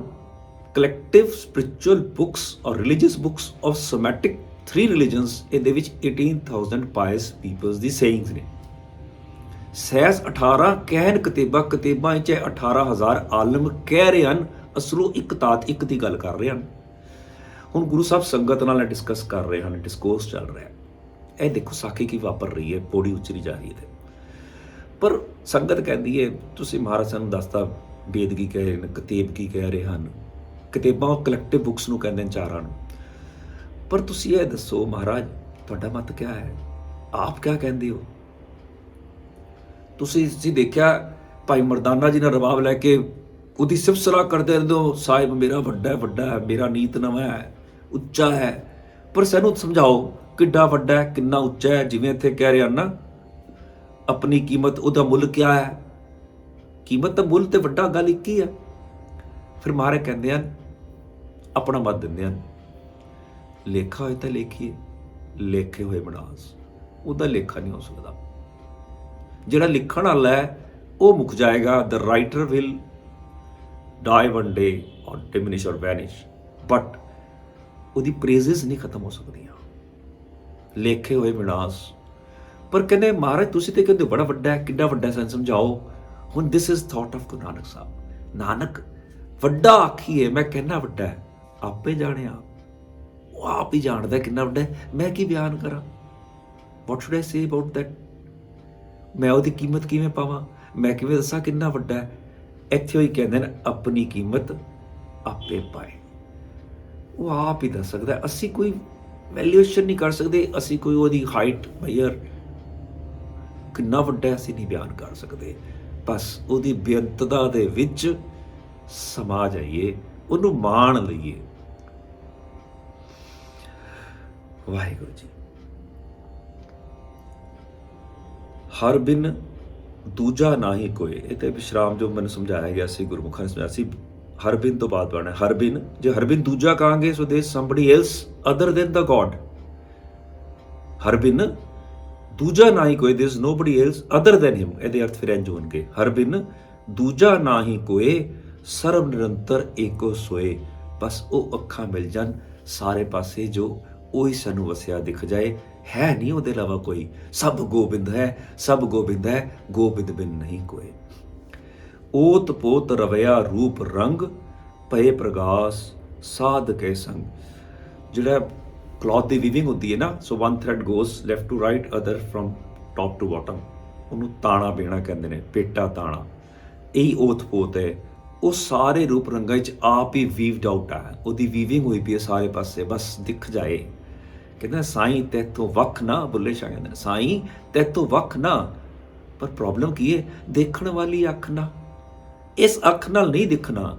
collective spiritual books or religious books of Semitic 3 religions, ਇਹਦੇ ਵਿੱਚ 18,000 pious peoples ਦੀ sayings ਨੇ। ਸੈਸ 18 ਕਹਿਣ ਕਤੇਬਾਂ, ਕਤੇਬਾਂ ਵਿੱਚ 18,000 ਆਲਮ ਕਹਿ ਰਹੇ ਹਨ, ਅਸਲੋਂ ਇੱਕ ਤਾਤ ਇੱਕ ਦੀ ਗੱਲ ਕਰ ਰਹੇ ਹਨ। ਹੁਣ ਗੁਰੂ ਸਾਹਿਬ ਸੰਗਤ ਨਾਲ ਡਿਸਕਸ ਕਰ ਰਹੇ ਹਨ, ਡਿਸਕੋਰਸ ਚੱਲ ਰਿਹਾ। ਇਹ ਦੇਖੋ ਸਾਖੀ ਕੀ ਵਾਪਰ ਰਹੀ ਹੈ, ਪੌੜੀ ਉਚਰੀ ਜਾ ਰਹੀ ਹੈ। ਪਰ ਸੰਗਤ ਕਹਿੰਦੀ ਹੈ ਤੁਸੀਂ ਮਹਾਰਾਜ ਸਾਨੂੰ ਦੱਸਦਾ ਵੇਦ ਕੀ ਕਹਿ ਰਹੇ ਨੇ, ਕਤੇਬ ਕੀ ਕਹਿ ਰਹੇ ਹਨ। ਕਿਤਾਬਾਂ ਉਹ ਕਲੈਕਟਿਵ ਬੁੱਕਸ ਨੂੰ ਕਹਿੰਦੇ ਨੇ 4 ਨੂੰ। ਪਰ ਤੁਸੀਂ ਇਹ ਦੱਸੋ ਮਹਾਰਾਜ ਤੁਹਾਡਾ ਮਤ ਕਿਆ ਹੈ, ਆਪ ਕਿਆ ਕਹਿੰਦੇ ਹੋ? ਤੁਸੀਂ ਦੇਖਿਆ ਭਾਈ ਮਰਦਾਨਾ ਜੀ ਨਾਲ ਰਬਾਬ ਲੈ ਕੇ ਉਹਦੀ ਸਿਫਤ ਸਲਾਹ ਕਰਦੇ ਰਹਿੰਦੇ ਹੋ, ਸਾਹਿਬ ਮੇਰਾ ਵੱਡਾ ਹੈ, ਮੇਰਾ ਨੀਤ ਨਵਾਂ ਹੈ, ਉੱਚਾ ਹੈ। ਪਰ ਸਾਨੂੰ ਸਮਝਾਓ ਕਿੱਡਾ ਵੱਡਾ ਹੈ, ਕਿੰਨਾ ਉੱਚਾ ਹੈ। ਜਿਵੇਂ ਇੱਥੇ ਕਹਿ ਰਹੇ ਹਨ ਨਾ, ਆਪਣੀ ਕੀਮਤ, ਉਹਦਾ ਮੁੱਲ ਕਿਆ ਹੈ? ਕੀਮਤ ਦਾ ਮੁੱਲ ਤੇ ਵੱਡਾ ਗੱਲ ਇੱਕ ਹੀ ਹੈ। ਫਿਰ ਮਹਾਰਾਜ ਕਹਿੰਦੇ ਹਨ, ਆਪਣਾ ਮਤ ਦਿੰਦੇ ਹਨ, ਲੇਖਾ ਹੋਏ ਤਾਂ ਲੇਖੀਏ, ਲੇਖੇ ਹੋਏ ਵਿਨਾਸ਼। ਉਹਦਾ ਲੇਖਾ ਨਹੀਂ ਹੋ ਸਕਦਾ। ਜਿਹੜਾ ਲਿਖਣ ਵਾਲਾ ਹੈ ਉਹ ਮੁੱਕ ਜਾਏਗਾ। The writer will die one day or diminish ਔਰ ਵੈਨਿਸ਼, ਬਟ ਉਹਦੀ ਪ੍ਰੇਜ਼ਸ ਨਹੀਂ ਖਤਮ ਹੋ ਸਕਦੀਆਂ। ਲੇਖੇ ਹੋਏ ਵਿਨਾਸ਼। ਪਰ ਕਹਿੰਦੇ ਮਹਾਰਾਜ ਤੁਸੀਂ ਤੇ ਕਹਿੰਦੇ ਬੜਾ ਵੱਡਾ ਹੈ, ਕਿੱਡਾ ਵੱਡਾ ਸਾਨੂੰ ਸਮਝਾਓ। ਹੁਣ ਦਿਸ ਇਜ਼ ਥਾਟ ਆਫ ਗੁਰੂ ਨਾਨਕ ਸਾਹਿਬ। ਨਾਨਕ ਵੱਡਾ ਆਖੀਏ, ਮੈਂ ਕਹਿੰਦਾ ਵੱਡਾ ਹੈ, ਆਪੇ ਜਾਣਿਆ, ਉਹ ਆਪ ਹੀ ਜਾਣਦਾ ਕਿੰਨਾ ਵੱਡਾ ਹੈ। ਮੈਂ ਕੀ ਬਿਆਨ ਕਰਾਂ? ਵਾਟ should I say about that? ਮੈਂ ਉਹਦੀ ਕੀਮਤ ਕਿਵੇਂ ਪਾਵਾਂ? ਮੈਂ ਕਿਵੇਂ ਦੱਸਾਂ ਕਿੰਨਾ ਵੱਡਾ ਹੈ? ਇੱਥੇ ਹੀ ਕਹਿੰਦੇ ਨੇ ਆਪਣੀ ਕੀਮਤ ਆਪੇ ਪਾਏ। ਉਹ ਆਪ ਹੀ ਦੱਸ ਸਕਦਾ। ਅਸੀਂ ਕੋਈ ਵੈਲਿਊਏਸ਼ਨ ਨਹੀਂ ਕਰ ਸਕਦੇ, ਅਸੀਂ ਕੋਈ ਉਹਦੀ ਹਾਈਟ ਮੈਯਰ ਕਿੰਨਾ ਵੱਡਾ ਅਸੀਂ ਨਹੀਂ ਬਿਆਨ ਕਰ ਸਕਦੇ। ਬਸ ਉਹਦੀ ਬੇਅੰਤਤਾ ਦੇ ਵਿੱਚ ਸਮਾ ਜਾਈਏ, ਉਹਨੂੰ ਮਾਣ ਲਈਏ। ਵਾਹਿਗੁਰੂ ਜੀ। ਹਰ ਬਿਨ ਦੂਜਾ ਨਾ ਹੀ ਕੋਈ। ਇਹ ਤੇ ਵਿਸ਼ਰਾਮ ਜੋ ਮੈਨੂੰ ਸਮਝਾਇਆ ਗਿਆ ਸੀ, ਗੁਰਮੁਖਾਂ ਨੇ ਸਮਝਾਇਆ ਸੀ, ਹਰ ਬਿਨ ਤੋਂ ਬਾਅਦ ਪੜ੍ਹਨਾ ਹਰ ਬਿਨ। ਜੇ ਹਰ ਬਿਨ ਦੂਜਾ ਕਹਾਂਗੇ so there somebody else other than the god. ਹਰ ਬਿਨ ਦੂਜਾ ਨਾ ਹੀ ਕੋਈ, there is nobody else other than him. ਇਹਦੇ ਅਰਥ ਫਿਰ ਇੰਝ ਹੋਣਗੇ, ਹਰ ਬਿਨ ਦੂਜਾ ਨਾ ਹੀ ਕੋਏ, ਸਰਬ ਨਿਰੰਤਰ ਏਕੋ ਸੋਏ। ਬਸ ਉਹ ਅੱਖਾਂ ਮਿਲ ਜਾਣ ਸਾਰੇ ਪਾਸੇ, ਜੋ ਉਹੀ ਸਾਨੂੰ ਵਸਿਆ ਦਿਖ ਜਾਏ, ਹੈ ਨਹੀਂ ਉਹਦੇ ਇਲਾਵਾ ਕੋਈ। ਸਭ ਗੋਬਿੰਦ ਹੈ, ਸਭ ਗੋਬਿੰਦ ਹੈ, ਗੋਬਿੰਦ ਬਿਨ ਨਹੀਂ ਕੋਏ। ਓਤ ਪੋਤ ਰਵਿਆ ਰੂਪ ਰੰਗ, ਪਏ ਪ੍ਰਗਾਸ ਸਾਧ ਕੇ ਸੰਗ। ਜਿਹੜਾ ਕਲੌਥ ਦੀ ਵੀਵਿੰਗ ਹੁੰਦੀ ਹੈ ਨਾ, so one thread goes left to right, other from top to bottom, ਉਹਨੂੰ ਤਾਣਾ ਬੇਣਾ ਕਹਿੰਦੇ ਨੇ, ਪੇਟਾ ਤਾਣਾ। ਇਹੀ ਓਤ ਪੋਤ ਹੈ। ਉਹ ਸਾਰੇ ਰੂਪ ਰੰਗਾਂ 'ਚ ਆਪ ਹੀ ਵੀਵਡ ਆਊਟ ਹੈ, ਉਹਦੀ ਵੀਵਿੰਗ ਹੋਈ ਪਈ ਹੈ ਸਾਰੇ ਪਾਸੇ, ਬਸ ਦਿਖ ਜਾਏ। ਕਹਿੰਦਾ ਸਾਈਂ ਤੈਥੋਂ ਵੱਖ ਨਾ, ਬੁੱਲੇ ਸ਼ਾਹ ਕਹਿੰਦੇ ਨੇ ਸਾਈਂ ਤੈਥੋਂ ਵੱਖ ਨਾ। ਪਰ ਪ੍ਰੋਬਲਮ ਕੀ ਹੈ? ਦੇਖਣ ਵਾਲੀ ਅੱਖ ਨਾ, ਇਸ ਅੱਖ ਨਾਲ ਨਹੀਂ ਦਿਖਣਾ।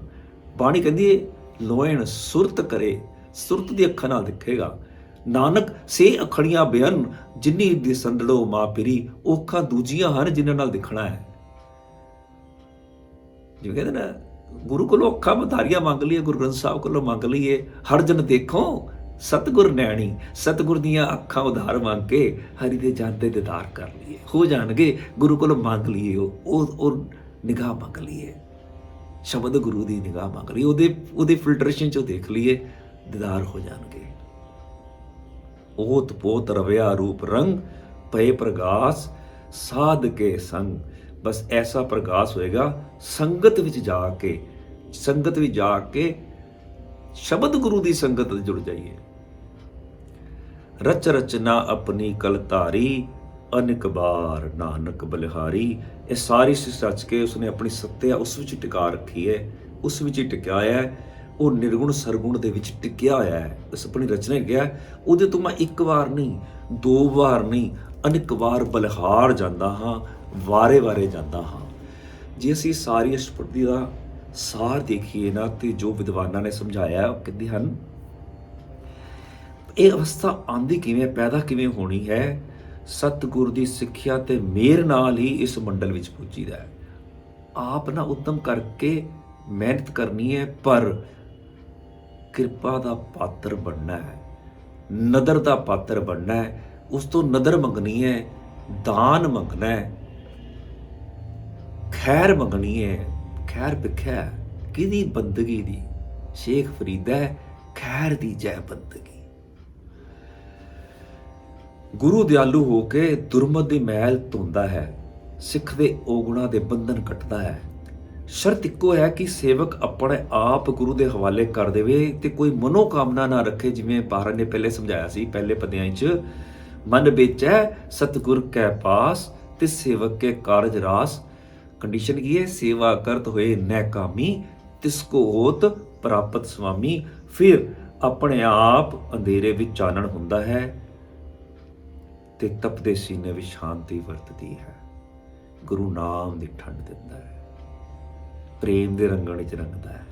ਬਾਣੀ ਕਹਿੰਦੀ ਹੈ ਲੋਇਣ ਸੁਰਤ ਕਰੇ, ਸੁਰਤ ਦੀ ਅੱਖਾਂ ਨਾਲ ਦਿਖੇਗਾ। ਨਾਨਕ ਸੇ ਅਖੜੀਆਂ ਬਿਆਨ, ਜਿੰਨੀ ਦੀ ਸੰਦੜੋ ਮਾਂ ਪਿਰੀ। ਉਹ ਅੱਖਾਂ ਦੂਜੀਆਂ ਹਨ ਜਿਨ੍ਹਾਂ ਨਾਲ ਦਿਖਣਾ ਹੈ। ਜਿਵੇਂ ਕਹਿੰਦੇ ਨਾ गुरु कोलों अखां मधारियां मंग लईए, गुरु ग्रंथ साहब कोलों मंग लईए, हर जन देखो सतगुर नैणी, सतगुर दीआं अखां उधार मंग के हरि दे जाते दीदार कर लईए, हो जाणगे। गुरु कोलों मंग लईए, ਉਹ निगाह मंग लईए, शब्द गुरु की निगाह मंग लईए, ਉਹਦੇ फिल्ट्रेशन चो देख लईए, दीदार हो जाणगे। ओत पोत रविया रूप रंग, पए प्रगास साध के संग। बस ऐसा प्रगास होएगा संगत विच जाके, संगत विच जाके शब्द गुरु की संगत जुड़ जाइए। रच रचना अपनी कलतारी, अनेक बार नानक बलिहारी। ये सारी सिस रच के उसने अपनी सत्या उस विच टिका रखी है, उस विच ही टिकिया है। वो निर्गुण सरगुण दे विच टिकिया होया है। इस अपनी रचना गया उहदे तो मैं एक बार नहीं, दो बार नहीं, अनेक बार बलिहार जांदा हाँ, वारे वारे जांदा हाँ। जे असीं सारी अष्टपदी का सार देखिए ना, तो जो विद्वानां ने समझाया वो कहते हैं ये अवस्था आंदी किवें, पैदा किवें होनी है। सतगुर की सिੱਖਿਆ ते मेहर नाल ही इस मंडल विच पुजीदा है। आप ना उद्यम करके मेहनत करनी है, पर किरपा का पात्र बनना है, नदर का पात्र बनना है। उस तो नदर मंगनी है, दान मंगना है, खैर मंगनी है। खैर भिख्या किहदी बंदगी दी, शेख फरीदा है खैर दी जय बंदगी। गुरु दयालु होके दुर्मत दी मैल धोंदा है, सिख दे औगुणा दे बंधन कटदा है। शर्त इक्को है कि सेवक अपने आप गुरु दे हवाले कर देवे ते कोई मनोकामना ना रखे। जिवें महाराज ने पहले समझाया सी, पहले पद्यां च मन बेचै सतगुर कै पास, ते सेवक के कारज रास। कंडीशन की है, सेवा करत होए नैकामी, तिसको होत प्राप्त स्वामी। फिर अपने आप अंधेरे विच चानण हुंदा है, ते तपदे सीने विच शांति वरतदी है। गुरु नाम दी ठंड दिंदा है, प्रेम दे रंगण विच रंगदा है।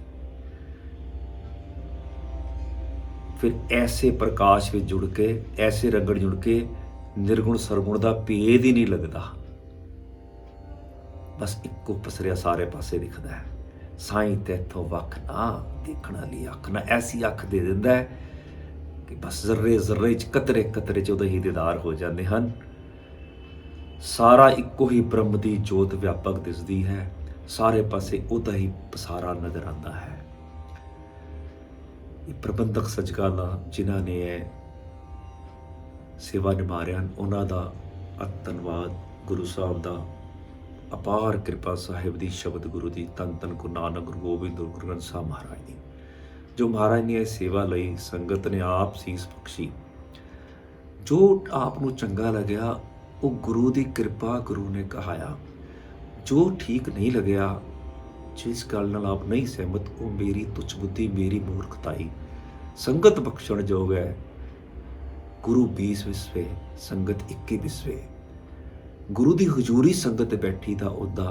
फिर ऐसे प्रकाश विच जुड़ के, ऐसे रंगण जुड़ के निर्गुण सरगुण दा भेद ही नहीं लगदा। बस इक्को पसरिया सारे पासे दिखदा है। साईं तैथों वख ना देखण वाली अख ना, ऐसी अख दे दिंदा है कि बस जर्रे जर्रे च, कतरे कतरे च उहदे ही दीदार हो जाते हैं। सारा इक्को ही ब्रह्म दी जोत व्यापक दिसदी है, सारे पासे उहदा ही पसारा नजर आंदा है। प्रबंधक सचगाना जिन्हां ने सेवा निभा रहे हैं, उन्हां दा धन्नवाद। गुरु साहब दा अपार कृपा साहिब दी, शब्द गुरु दी, तन तन गुरु नानक, गुरु गोबिंद, गुरु ग्रंथ साहब महाराज दी, जो महाराज ने सेवा लई, संगत ने आप सीस बख्शी। जो आप नूं चंगा लग्या वो गुरु दी कृपा, गुरु ने कहाया। जो ठीक नहीं लग्या, जिस गल नाल आप नहीं सहमत, वो मेरी तुच्छ बुद्धि, मेरी मूर्खताई। संगत बख्शण जोग है। गुरु 20 विस्वे, संगत 21 विस्वे। गुरु की हजूरी संगत बैठी दा उदा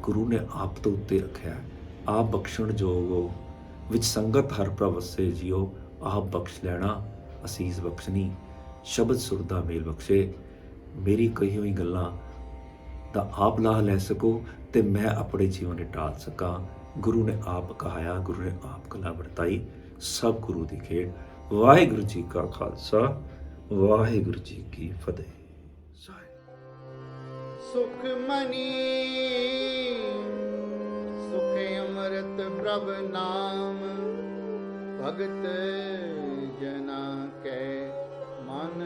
गुरु ने आप तो उत्ते रखा। आप बख्शण जोग हो, विच संगत हर प्रभ वसे जियो। आप बख्श लैना, असीस बख्शनी, शब्द सुर दा मेल बख्शे। मेरी कही हुई गल्लां दा आप लाह लै सको ते मैं अपने जीवन टाल सका। गुरु ने आप कहाया, गुरु ने आप गल्लां वरताई। सब गुरु की खेड़। वाहिगुरू जी का खालसा, वाहिगुरू जी की फतेह। सुख मनी सुख अमृत प्रभ नाम, भगत जना कै मन